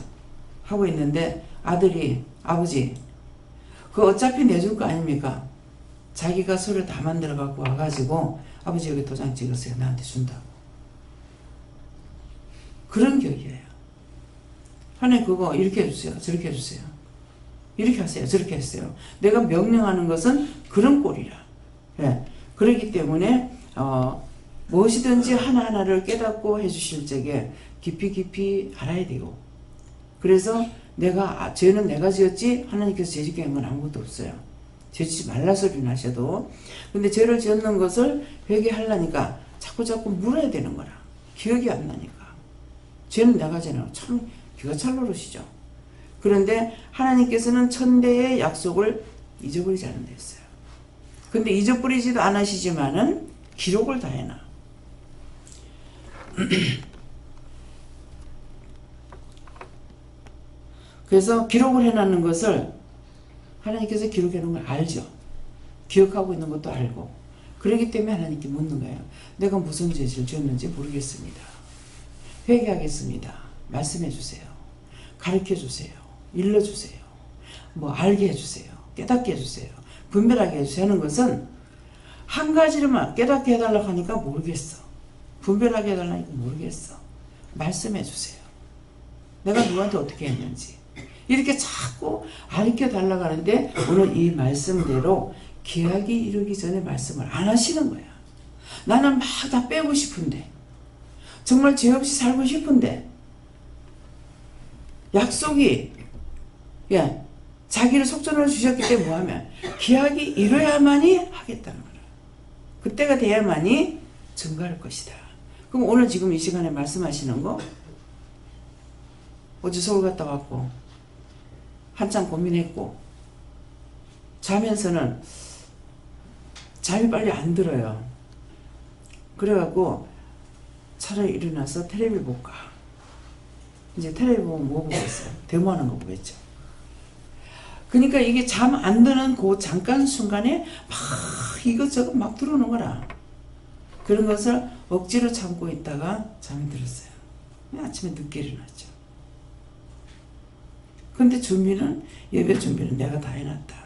하고 있는데 아들이, 아버지, 그거 어차피 내줄 거 아닙니까? 자기가 서류 다 만들어 갖고 와가지고, 아버지 여기 도장 찍으세요. 나한테 준다고. 그런 격이에요. 하나님 그거 이렇게 해주세요. 저렇게 해주세요. 이렇게 하세요. 저렇게 하세요. 내가 명령하는 것은 그런 꼴이라. 예. 그렇기 때문에 무엇이든지 하나하나를 깨닫고 해주실 적에 깊이 알아야 되고, 그래서 죄는 내가 지었지 하나님께서 죄 짓게 한 건 아무것도 없어요. 죄 짓지 말라 소리는 하셔도. 근데 죄를 지었는 것을 회개하려니까 자꾸 물어야 되는 거라. 기억이 안 나니까. 죄는 내가 져요. 참 귀가 찰 노릇이죠. 그런데 하나님께서는 천대의 약속을 잊어버리지 않는다 했어요. 근데 잊어버리지도 않으시지만은 기록을 다 해놔. 그래서 기록을 해놓는 것을 하나님께서 기록해 놓은 걸 알죠. 기억하고 있는 것도 알고. 그렇기 때문에 하나님께 묻는 거예요. 내가 무슨 죄를 지었는지 모르겠습니다. 회개하겠습니다. 말씀해 주세요. 가르쳐 주세요. 일러주세요. 뭐 알게 해주세요. 깨닫게 해주세요. 분별하게 해주세요 하는 것은 한 가지로만 깨닫게 해달라고 하니까 모르겠어. 분별하게 해달라니까 모르겠어. 말씀해 주세요. 내가 누구한테 어떻게 했는지. 이렇게 자꾸 가르쳐 달라고 하는데 오늘 이 말씀대로 계약이 이르기 전에 말씀을 안 하시는 거야. 나는 막 다 빼고 싶은데 정말 죄 없이 살고 싶은데 약속이 자기를 속전으로 주셨기 때문에 뭐하면 계약이 이뤄야만이 하겠다는 거야. 그때가 돼야만이 증거할 것이다. 그럼 오늘 지금 이 시간에 말씀하시는 거 어제 서울 갔다 왔고 한참 고민했고 자면서는 잠이 빨리 안 들어요. 그래갖고 차라리 일어나서 텔레비 볼까. 이제 텔레비 보면 뭐 보겠어요? 데모하는 거 보겠죠. 그러니까 이게 잠 안 드는 그 잠깐 순간에 막 이것저것 막 들어오는 거라. 그런 것을 억지로 참고 있다가 잠이 들었어요. 아침에 늦게 일어났죠. 근데 준비는 예배 준비는 내가 다 해놨다.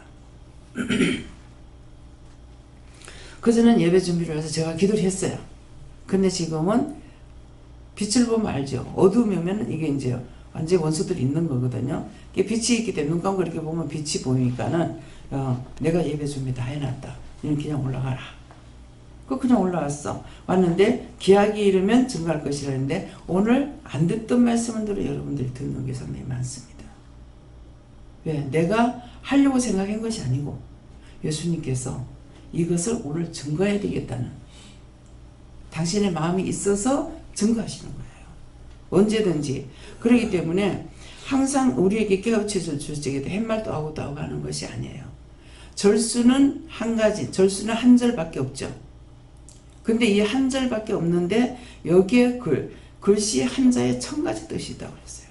그전엔 예배 준비를 해서 제가 기도를 했어요. 근데 지금은 빛을 보면 알죠. 어두우면 이게 이제 완전 원수들이 있는 거거든요. 빛이 있기 때문에 눈 감고 이렇게 보면 빛이 보이니까는 내가 예배 준비 다 해놨다. 그냥 올라가라. 그냥 올라왔어. 왔는데 기약이 이르면 증거할 것이라는데 오늘 안 듣던 말씀은 들어 여러분들이 듣는 게 상당히 많습니다. 왜? 내가 하려고 생각한 것이 아니고 예수님께서 이것을 오늘 증거해야 되겠다는 당신의 마음이 있어서 증거하시는 거예요. 언제든지. 그렇기 때문에 항상 우리에게 깨우쳐줄 적에도 햇말도 하고 또 하고 하는 것이 아니에요. 절수는 한 가지, 절수는 한 절밖에 없죠. 근데 이 한 절밖에 없는데 여기에 글씨 한자에 1000가지 뜻이 있다고 그랬어요.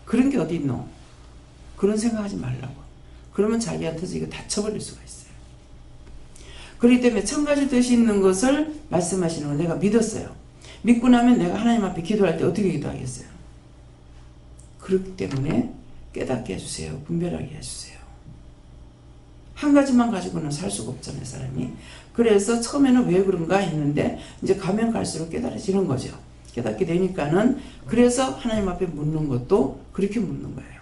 그런 게 어디 있노? 그런 생각하지 말라고. 그러면 자기한테서 이거 다쳐버릴 수가 있어요. 그렇기 때문에 1000가지 뜻이 있는 것을 말씀하시는 걸 내가 믿었어요. 믿고 나면 내가 하나님 앞에 기도할 때 어떻게 기도하겠어요? 그렇기 때문에 깨닫게 해주세요. 분별하게 해주세요. 한 가지만 가지고는 살 수가 없잖아요, 사람이. 그래서 처음에는 왜 그런가 했는데 이제 가면 갈수록 깨달아지는 거죠. 깨닫게 되니까는 그래서 하나님 앞에 묻는 것도 그렇게 묻는 거예요.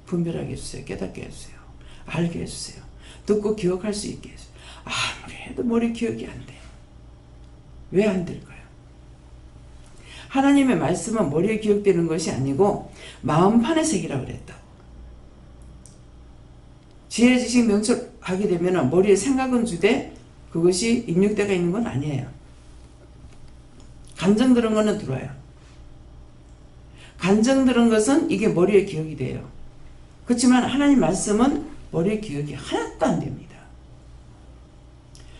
분별하게 해주세요. 깨닫게 해주세요. 알게 해주세요. 듣고 기억할 수 있게 해주세요. 아무리 해도 머리 기억이 안 돼. 왜 안 될까요? 하나님의 말씀은 머리에 기억되는 것이 아니고 마음판의 색이라고 그랬다고. 지혜 지식 명철하게 되면 머리에 생각은 주되 그것이 입력대가 있는 건 아니에요. 감정 들은 거는 들어와요. 감정 들은 것은 이게 머리에 기억이 돼요. 그렇지만 하나님 말씀은 머리에 기억이 하나도 안 됩니다.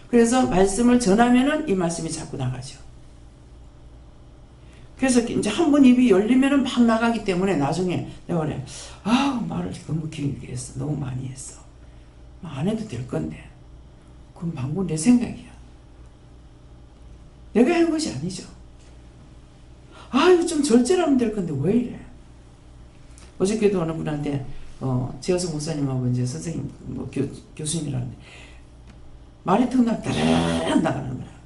그래서 말씀을 전하면은 이 말씀이 자꾸 나가죠. 그래서 이제 한 번 입이 열리면은 막 나가기 때문에 나중에 내가 그래, 말을 너무 길게 했어. 너무 많이 했어. 안 해도 될 건데. 그건 방금 내 생각이야. 내가 한 것이 아니죠. 이거 좀 절제하면 될 건데 왜 이래? 어저께도 어느 분한테 지하수 목사님하고 이제 선생님 교수님이라는데 말이 턱나 따라락 나가는 거야.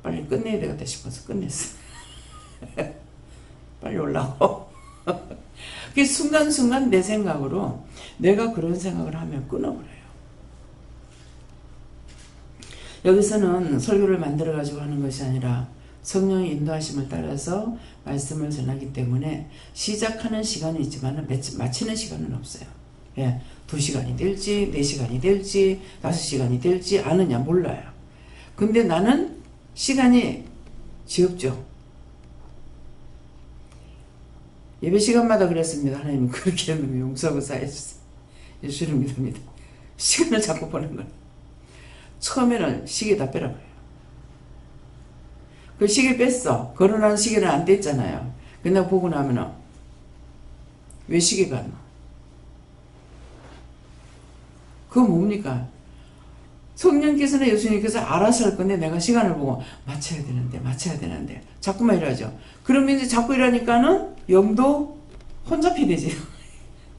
빨리 끝내야 되겠다 싶어서 끝냈어. 빨리 올라고. 그게 순간순간 내 생각으로 내가 그런 생각을 하면 끊어버려요. 여기서는 설교를 만들어가지고 하는 것이 아니라 성령의 인도하심을 따라서 말씀을 전하기 때문에 시작하는 시간은 있지만 마치는 시간은 없어요. 2시간이 될지 4시간이 될지 5시간이 될지 아느냐 몰라요. 근데 나는 시간이 지없죠. 예배 시간마다 그랬습니다. 하나님 그렇게 하면 용서하고 사해주세요. 예수를 믿습니다. 시간을 자꾸 보는 거예요. 처음에는 시계 다 빼라고요. 그 시계 뺐어. 거론하는 시계는 안 됐잖아요. 근데 보고 나면은 왜 시계가 안 나? 그거 뭡니까? 성령께서는 예수님께서 알아서 할 건데 내가 시간을 보고 맞춰야 되는데 자꾸만 이러죠. 그러면 이제 자꾸 이러니까는 영도 혼잡이 되지.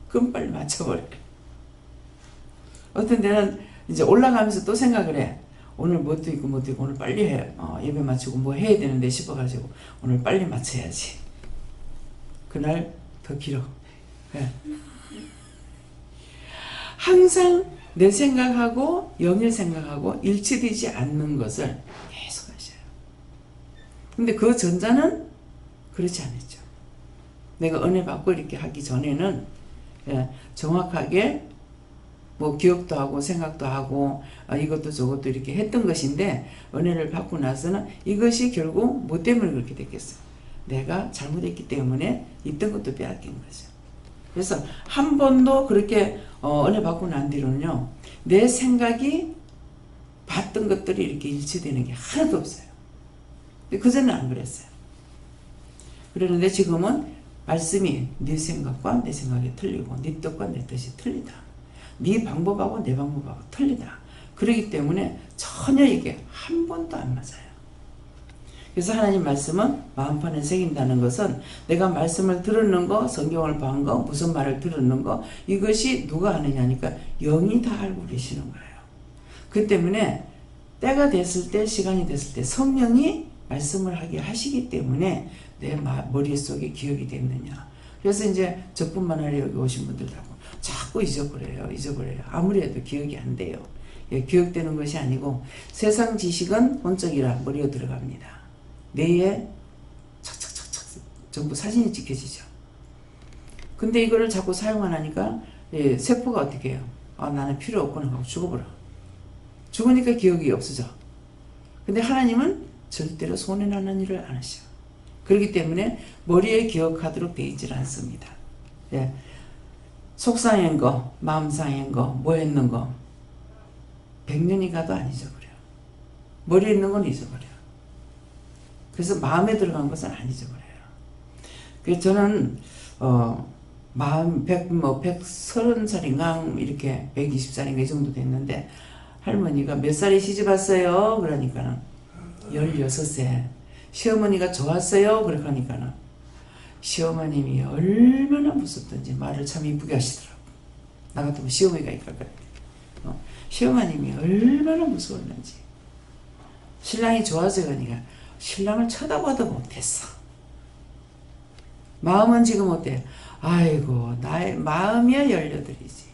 그럼 빨리 맞춰버려. 어떤 데는 이제 올라가면서 또 생각을 해. 오늘 뭣도 있고 오늘 빨리 해. 예배 마치고 뭐 해야 되는데 싶어가지고 오늘 빨리 맞춰야지. 그날 더 길어. 네. 항상 내 생각하고 영의 생각하고 일치되지 않는 것을 계속 하셔요. 근데 그 전자는 그렇지 않았죠. 내가 은혜 받고 이렇게 하기 전에는 정확하게 뭐 기억도 하고 생각도 하고 이것도 저것도 이렇게 했던 것인데 은혜를 받고 나서는 이것이 결국 뭐 때문에 그렇게 됐겠어요? 내가 잘못했기 때문에 있던 것도 빼앗긴 거죠. 그래서 한 번도 그렇게 은혜 받고 난 뒤로는요, 내 생각이 봤던 것들이 이렇게 일치되는 게 하나도 없어요. 그전에는 안 그랬어요. 그러는데 지금은 말씀이 네 생각과 내 생각이 틀리고 네 뜻과 내 뜻이 틀리다. 네 방법하고 내 방법하고 틀리다. 그렇기 때문에 전혀 이게 한 번도 안 맞아요. 그래서 하나님 말씀은 마음판에 새긴다는 것은 내가 말씀을 들었는 거, 성경을 본 거, 무슨 말을 들었는 거, 이것이 누가 하느냐니까 영이 다 알고 계시는 거예요. 그 때문에 때가 됐을 때, 시간이 됐을 때 성령이 말씀을 하게 하시기 때문에 내 머릿속에 기억이 됐느냐. 그래서 이제 저뿐만 아니라 여기 오신 분들 다 자꾸 잊어버려요. 아무리 해도 기억이 안 돼요. 기억되는 것이 아니고 세상 지식은 혼적이라 머리에 들어갑니다. 뇌에 착착착착 전부 사진이 찍혀지죠. 근데 이거를 자꾸 사용 안 하니까 세포가 어떻게 해요? 나는 필요 없구나 하고 죽어버려. 죽으니까 기억이 없어져. 근데 하나님은 절대로 손해나는 일을 안 하셔. 그렇기 때문에 머리에 기억하도록 되어 있지 않습니다. 속상한 거, 마음 상한 거, 뭐 했는 거 100년이 가도 안 잊어버려. 머리에 있는 건 잊어버려. 그래서 마음에 들어간 것은 안 잊어버려요. 그래서 저는 마음 130살인가 이렇게 120살인가 이 정도 됐는데 할머니가 몇 살에 시집 왔어요? 그러니까는 16세. 시어머니가 좋았어요? 그러니까는 시어머님이 얼마나 무섭던지 말을 참 이쁘게 하시더라고. 나 같으면 시어머니가 이럴 것 같아. 시어머님이 얼마나 무서웠는지. 신랑이 좋아서 그러니까 신랑을 쳐다봐도 못했어. 마음은 지금 어때? 아이고 나의 마음이야 18이지.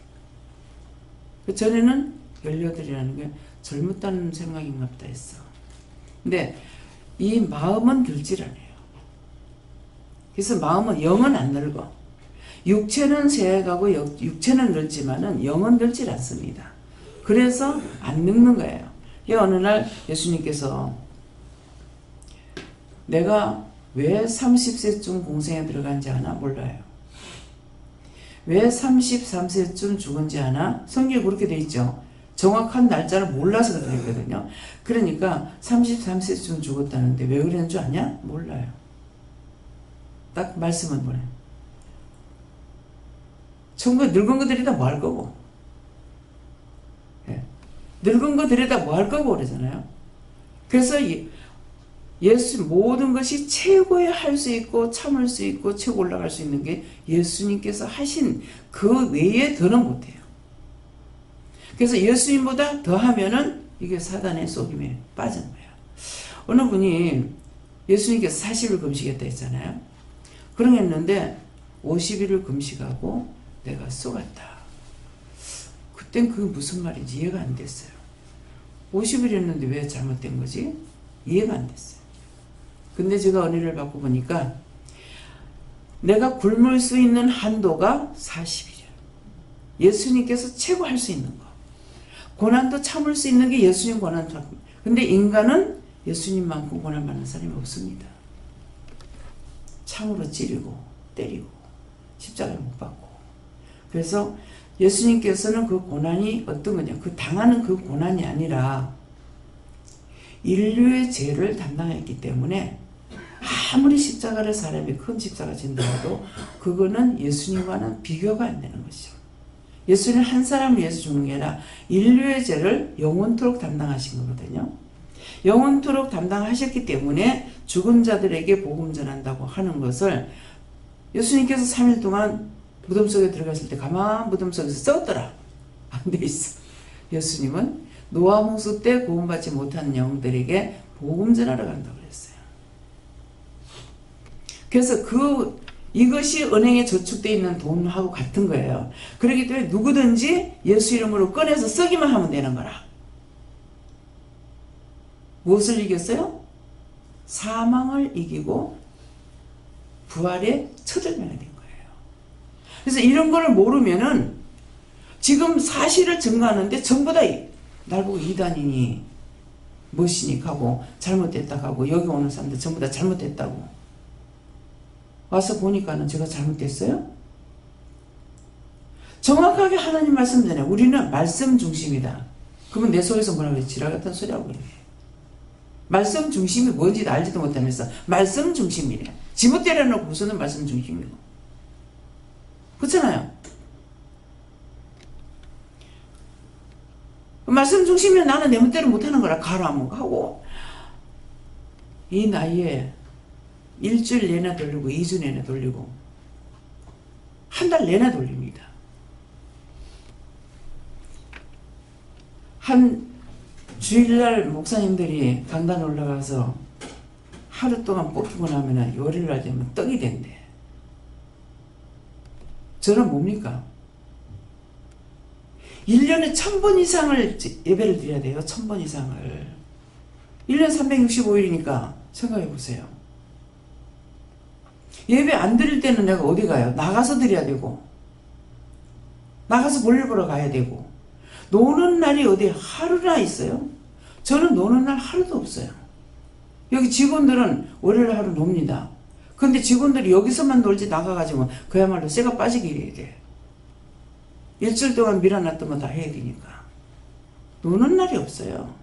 그 전에는 18이라는 게 젊었다는 생각인가 보다 했어. 근데 이 마음은 늙질 않아요. 그래서 마음은 영은 안 늙어. 육체는 세어가고 육체는 늙지만은 영은 늙질 않습니다. 그래서 안 늙는 거예요. 어느 날 예수님께서 내가 왜 30세쯤 공생에 들어간지 아나? 몰라요. 왜 33세쯤 죽은지 아나? 성경에 그렇게 돼 있죠. 정확한 날짜를 몰라서 그랬거든요. 그러니까 33세쯤 죽었다는데 왜 그랬는 줄 아냐? 몰라요. 딱 말씀은 뭐래? 천국에 늙은 거 들이다 뭐 할 거고. 늙은 거 들이다 뭐 할 거고 그러잖아요. 그래서 예수 모든 것이 최고에 할 수 있고 참을 수 있고 최고 올라갈 수 있는 게 예수님께서 하신 그 외에 더는 못해요. 그래서 예수님보다 더 하면은 이게 사단의 속임에 빠진 거예요. 어느 분이 예수님께서 40일 금식했다 했잖아요. 그러겠는데 50일을 금식하고 내가 쏘갔다. 그땐 그게 무슨 말인지 이해가 안 됐어요. 50일 했는데 왜 잘못된 거지? 이해가 안 됐어요. 근데 제가 은혜를 받고 보니까 내가 굶을 수 있는 한도가 40일이에요. 예수님께서 최고 할 수 있는 거. 고난도 참을 수 있는 게 예수님 고난 참. 근데 인간은 예수님만큼 고난 받는 사람이 없습니다. 창으로 찌르고 때리고 십자가를 못 받고. 그래서 예수님께서는 그 고난이 어떤 거냐, 그 당하는 그 고난이 아니라 인류의 죄를 담당했기 때문에 아무리 십자가를 사람이 큰 십자가 진다고 그거는 예수님과는 비교가 안 되는 것이죠. 예수는 한 사람을 위해서 죽는 게 아니라 인류의 죄를 영원토록 담당하신 거거든요. 영원토록 담당하셨기 때문에 죽은 자들에게 복음 전한다고 하는 것을 예수님께서 3일 동안 무덤 속에 들어갔을 때 가만 무덤 속에서 썩었더라. 안 돼 있어. 예수님은 노아 홍수 때 구원받지 못한 영들에게 복음 전하러 간다고 그랬어요. 그래서 이것이 은행에 저축되어 있는 돈하고 같은 거예요. 그렇기 때문에 누구든지 예수 이름으로 꺼내서 쓰기만 하면 되는 거라. 무엇을 이겼어요? 사망을 이기고 부활의 첫절명이 된 거예요. 그래서 이런 거를 모르면은 지금 사실을 증거하는데 전부 다 날 보고 이단이니 무엇이니 하고 잘못됐다 하고 여기 오는 사람들 전부 다 잘못됐다고 와서 보니까는 제가 잘못됐어요? 정확하게 하나님 말씀대로 우리는 말씀 중심이다. 그러면 내 속에서 뭐라고 해? 지랄 같은 소리 하고 있네. 말씀 중심이 뭔지 알지도 못하면서 말씀 중심이래. 지못 때려놓고 무슨 말씀 중심이고. 그렇잖아요. 말씀 중심이면 나는 내 멋대로 못하는 거라 가라면 하고 이 나이에 일주일 내내 돌리고 2주 내내 돌리고 한 달 내내 돌립니다. 한 주일날 목사님들이 강단에 올라가서 하루 동안 뽑히고 나면 요일날 되면 떡이 된대. 저는 뭡니까? 1년에 1000번 이상을 예배를 드려야 돼요. 1000번 이상을. 1년 365일이니까 생각해 보세요. 예배 안 드릴 때는 내가 어디 가요? 나가서 드려야 되고 나가서 볼일 보러 가야 되고 노는 날이 어디 하루나 있어요? 저는 노는 날 하루도 없어요. 여기 직원들은 월요일 하루 놉니다. 근데 직원들이 여기서만 놀지 나가가지고 그야말로 쇠가 빠지게 해야 돼. 일주일 동안 밀어놨더만 다 해야 되니까. 노는 날이 없어요.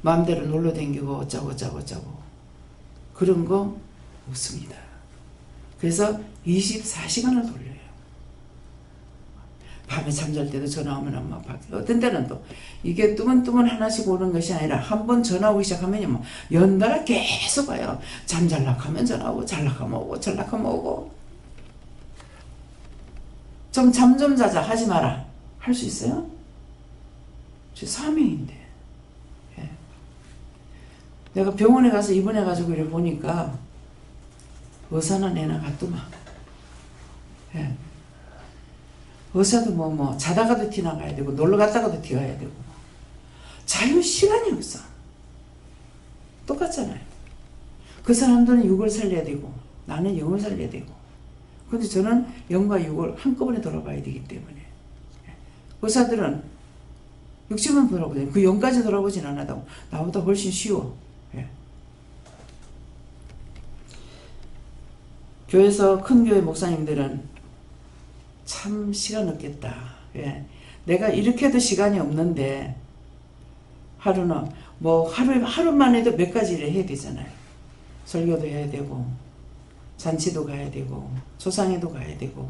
마음대로 놀러 다니고 어쩌고 그런 거 없습니다. 그래서 24시간을 돌려요. 밤에 잠잘 때도 전화 오면 엄마 아빠 어떤 때는 또 이게 뜨문뜨문 하나씩 오는 것이 아니라 한 번 전화 오기 시작하면요 뭐 연달아 계속 와요. 잠잘락 하면 전화 오고 잘락 하면 오고 잘락 하면 오고 좀 잠 좀 자자 하지 마라 할 수 있어요? 제 사명인데 예. 내가 병원에 가서 입원해가지고 이래 보니까 의사나 내나 같더만 예. 의사도 뭐 자다가도 티 나가야 되고 놀러 갔다가도 티 가야 되고 자유 시간이 없어. 똑같잖아요. 그 사람들은 육을 살려야 되고 나는 영을 살려야 되고 근데 저는 영과 육을 한꺼번에 돌아봐야 되기 때문에 의사들은 육신만 돌아보잖아요. 그 영까지 돌아보진 않아도 나보다 훨씬 쉬워. 예. 교회에서 큰 교회 목사님들은 참 시간 없겠다. 예. 내가 이렇게 해도 시간이 없는데 하루는 뭐 하루만 해도 몇 가지를 해야 되잖아요. 설교도 해야 되고 잔치도 가야 되고 초상회도 가야 되고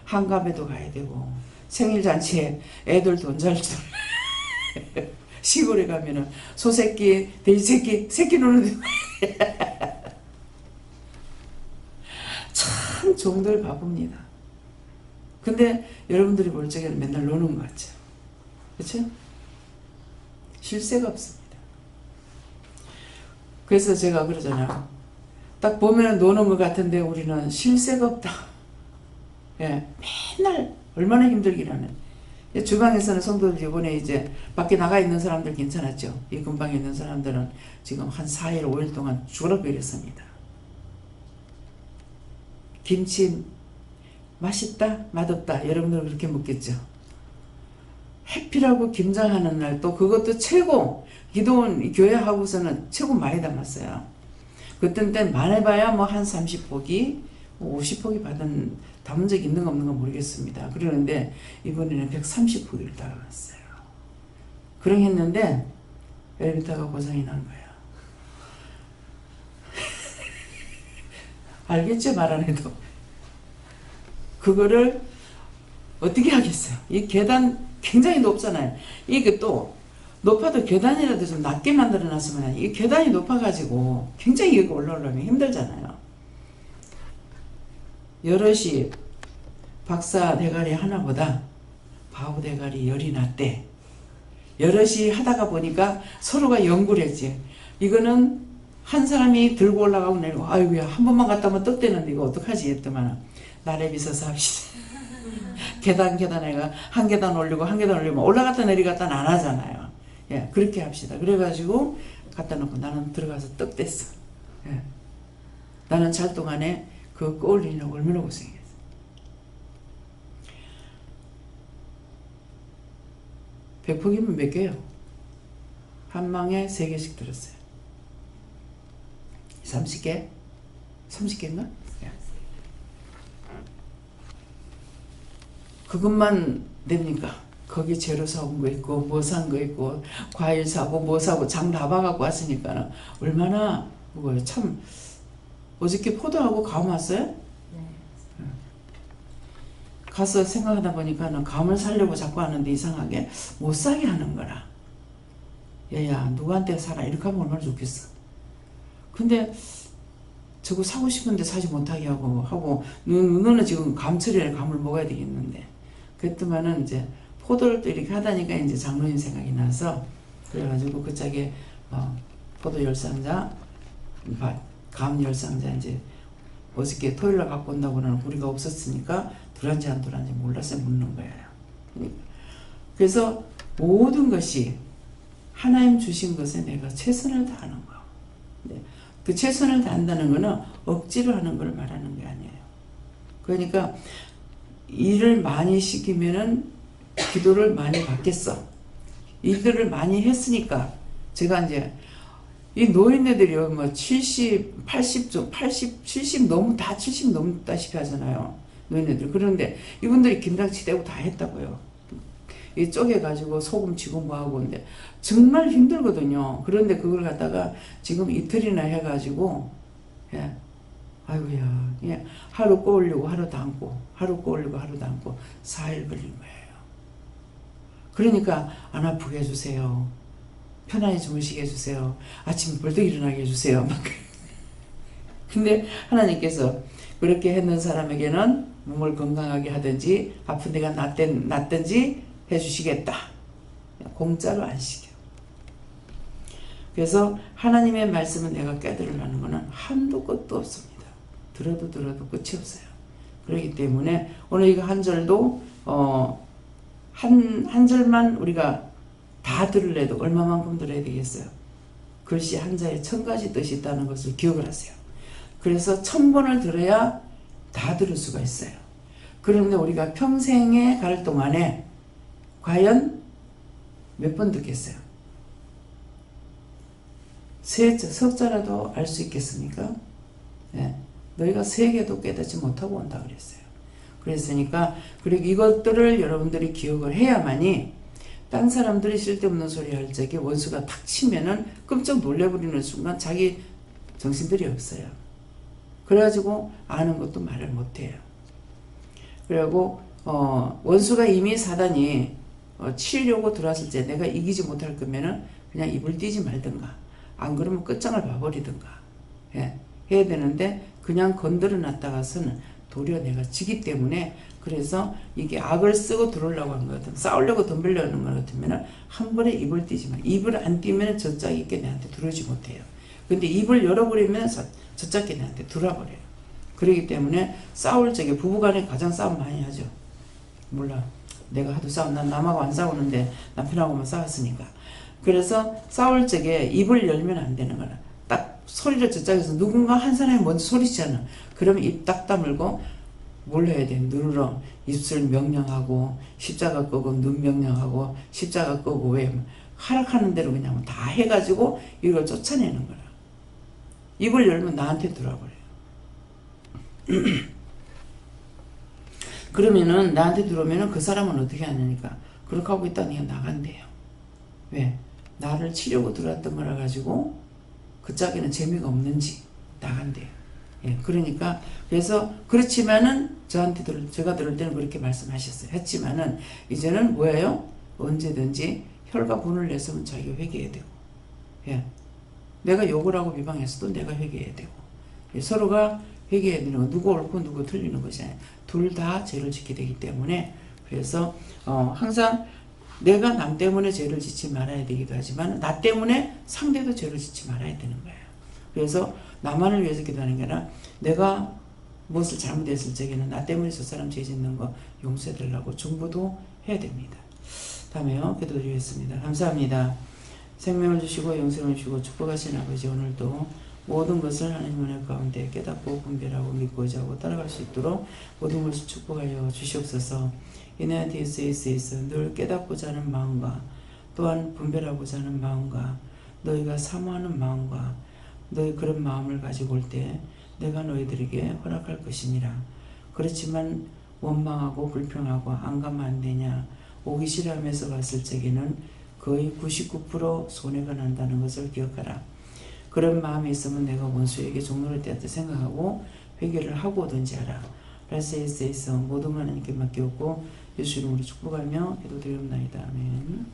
한갑에도 가야 되고 생일잔치에 애들 돈 잘 줄 시골에 가면은 소새끼 돼지새끼 새끼 노는 참 종들 바쁩니다. 근데 여러분들이 볼 적에는 맨날 노는 것 같죠. 그렇죠? 쉴 새가 없습니다. 그래서 제가 그러잖아요. 딱 보면 노는 것 같은데 우리는 쉴 새가 없다. 예, 맨날 얼마나 힘들긴 하네. 주방에서는 성도들 이번에 이제 밖에 나가 있는 사람들 괜찮았죠. 이 근방에 있는 사람들은 지금 한 4일, 5일 동안 죽어버렸습니다. 김치 맛있다? 맛없다? 여러분들 그렇게 묻겠죠. 해피라고 김장하는 날 또 그것도 최고 기도원 교회 하고서는 최고 많이 담았어요. 그때 많아봐야 뭐 한 30포기, 50포기 담은 적 있는 거 없는 거 모르겠습니다. 그러는데 이번에는 130포기를 달아놨어요. 그런 했는데 엘리베이터가 고장이 난 거예요. 알겠죠? 말 안 해도. 그거를 어떻게 하겠어요? 이 계단 굉장히 높잖아요. 이게 또 높아도 계단이라도 좀 낮게 만들어 놨으면 이 계단이 높아가지고 굉장히 여기 올라오려면 힘들잖아요. 여럿이 박사 대가리 하나보다 바보 대가리 열이 낫대. 여럿이 하다가 보니까 서로가 연구를 했지. 이거는 한 사람이 들고 올라가고 내리고 아이고야 한 번만 갔다 오면 떡대는데 이거 어떡하지 했더만 나래 비서서 합시다. 계단에가 한 계단 올리고 한 계단 올리면 올라갔다 내려갔다는 안 하잖아요. 예, 그렇게 합시다. 그래가지고 갖다 놓고 나는 들어가서 떡댔어. 예. 나는 잘 동안에 그거 꺼올리려고 얼마나 고생했어. 백폭이면 몇 개요? 한 망에 3개씩 들었어요. 30개? 30개인가? 그것만 됩니까? 거기 재료 사온 거 있고 뭐 산 거 있고 과일 사고 뭐 사고 장 다 봐갖고 왔으니까 얼마나 그거예요. 참 어저께 포도하고 감왔어요? 네. 가서 생각하다 보니까는 감을 사려고 자꾸 하는데 이상하게 못 사게 하는 거라. 야야 누구한테 사라 이렇게 하면 얼마나 좋겠어. 근데 저거 사고 싶은데 사지 못하게 하고 너는 지금 감철이라 감을 먹어야 되겠는데 그랬더만은 이제 포도를 또 이렇게 하다니까 이제 장로님 생각이 나서 그래가지고 그 짝에 포도 10상자 감 10상자 이제 어저께 토요일날 갖고 온다고는 우리가 없었으니까 들어간지 안 들어간지 몰라서 묻는 거예요. 그래서 모든 것이 하나님 주신 것에 내가 최선을 다하는 거. 그 최선을 다한다는 거는 억지로 하는 걸 말하는 게 아니에요. 그러니까 일을 많이 시키면은 기도를 많이 받겠어. 일들을 많이 했으니까 제가 이제 이 노인네들이요 뭐 70, 70 너무 다 70 넘다시피 하잖아요. 노인네들. 그런데 이분들이 김장치 대고 다 했다고요. 이 쪼개가지고 소금 치고 뭐하고 근데 정말 힘들거든요. 그런데 그걸 갖다가 지금 이틀이나 해가지고 예. 아이고야 예. 하루 꼬으려고 하루 담고 하루 꼬으려고 하루 담고 4일 걸린 거예요. 그러니까 안 아프게 해주세요. 편안히 주무시게 해주세요. 아침에 벌떡 일어나게 해주세요. 근데 하나님께서 그렇게 했는 사람에게는 몸을 건강하게 하든지 아픈 데가 낫든지 해주시겠다. 공짜로 안 시켜. 그래서 하나님의 말씀은 내가 깨달으려는 것은 한도 끝도 없습니다. 들어도 끝이 없어요. 그렇기 때문에 오늘 이거 한 절도 한 절만 우리가 다 들으려도 얼마만큼 들어야 되겠어요? 글씨 한 자에 1000가지 뜻이 있다는 것을 기억을 하세요. 그래서 1000번을 들어야 다 들을 수가 있어요. 그런데 우리가 평생에 갈 동안에 과연 몇 번 듣겠어요? 석자라도 알 수 있겠습니까? 네. 너희가 3개도 깨닫지 못하고 온다 그랬어요. 그랬으니까 그리고 이것들을 여러분들이 기억을 해야만이 딴 사람들이 쓸데없는 소리 할 적에 원수가 탁 치면은 끔찍 놀래버리는 순간 자기 정신들이 없어요. 그래가지고 아는 것도 말을 못해요. 그리고 원수가 이미 사단이 치려고 들어왔을 때 내가 이기지 못할 거면은 그냥 입을 띄지 말든가 안 그러면 끝장을 봐버리든가 예, 해야 되는데 그냥 건드려 놨다가서는 도리어 내가 지기 때문에 그래서 이게 악을 쓰고 들어오려고 하는 것 같으면 싸우려고 덤비려고 하는 것 같으면 한 번에 입을 띄지 마. 입을 안 띄면 저짝이 있게 내한테 들어오지 못해요. 근데 입을 열어버리면 저짝이 내한테 들어와버려요. 그렇기 때문에 싸울 적에 부부간에 가장 싸움 많이 하죠. 몰라. 내가 하도 난 남하고 안 싸우는데 남편하고만 싸웠으니까. 그래서 싸울 적에 입을 열면 안 되는 거라. 딱 소리를 저짝에서 누군가 한 사람이 먼저 소리치잖아. 그러면 입 딱 다물고 뭘 해야 돼? 눈으로 입술 명령하고 십자가 끄고 눈 명령하고 십자가 끄고 왜 하락하는 대로 그냥 다 해가지고 이걸 쫓아내는 거라. 입을 열면 나한테 들어와버려요. 그러면은 나한테 들어오면은 그 사람은 어떻게 하냐니까 그렇게 하고 있다니 나간대요. 왜? 나를 치려고 들어왔던 거라 가지고 그 짝에는 재미가 없는지 나간대요. 예, 그러니까 그래서 그렇지만은 저한테 제가 들을 때는 그렇게 말씀하셨어요. 했지만은 이제는 뭐예요? 언제든지 혈과 분을 내서면 자기가 회개해야 되고, 예, 내가 욕을 하고 비방했어도 내가 회개해야 되고, 예, 서로가 회개해야 되는 거, 누구 옳고 누구 틀리는 것이 아니에요. 둘 다 죄를 짓게 되기 때문에, 그래서 항상 내가 남 때문에 죄를 짓지 말아야 되기도 하지만 나 때문에 상대도 죄를 짓지 말아야 되는 거예요. 그래서 나만을 위해서 기도하는 게 아니라 내가 무엇을 잘못했을 적에는 나 때문에 저 사람 죄 짓는 거 용서해 달라고 중보도 해야 됩니다. 다음에요. 기도드리겠습니다. 감사합니다. 생명을 주시고 영생을 주시고 축복하신 아버지, 오늘도 모든 것을 하나님 은혜 가운데 깨닫고 분별하고 믿고 의지하고 따라갈 수 있도록 모든 것을 축복하여 주시옵소서. 이내 DSS에서 늘 깨닫고자 하는 마음과 또한 분별하고자 하는 마음과 너희가 사모하는 마음과 너희 그런 마음을 가지고 올 때 내가 너희들에게 허락할 것이니라. 그렇지만 원망하고 불평하고 안 가면 안 되냐, 오기 싫어하면서 갔을 적에는 거의 99% 손해가 난다는 것을 기억하라. 그런 마음이 있으면 내가 원수에게 종로를 떼었다 생각하고 회개를 하고 오든지 하라. 라스에스에서 모든 하나님께 맡겼고 예수 이름으로 축복하며 기도드리옵나이다. 아멘.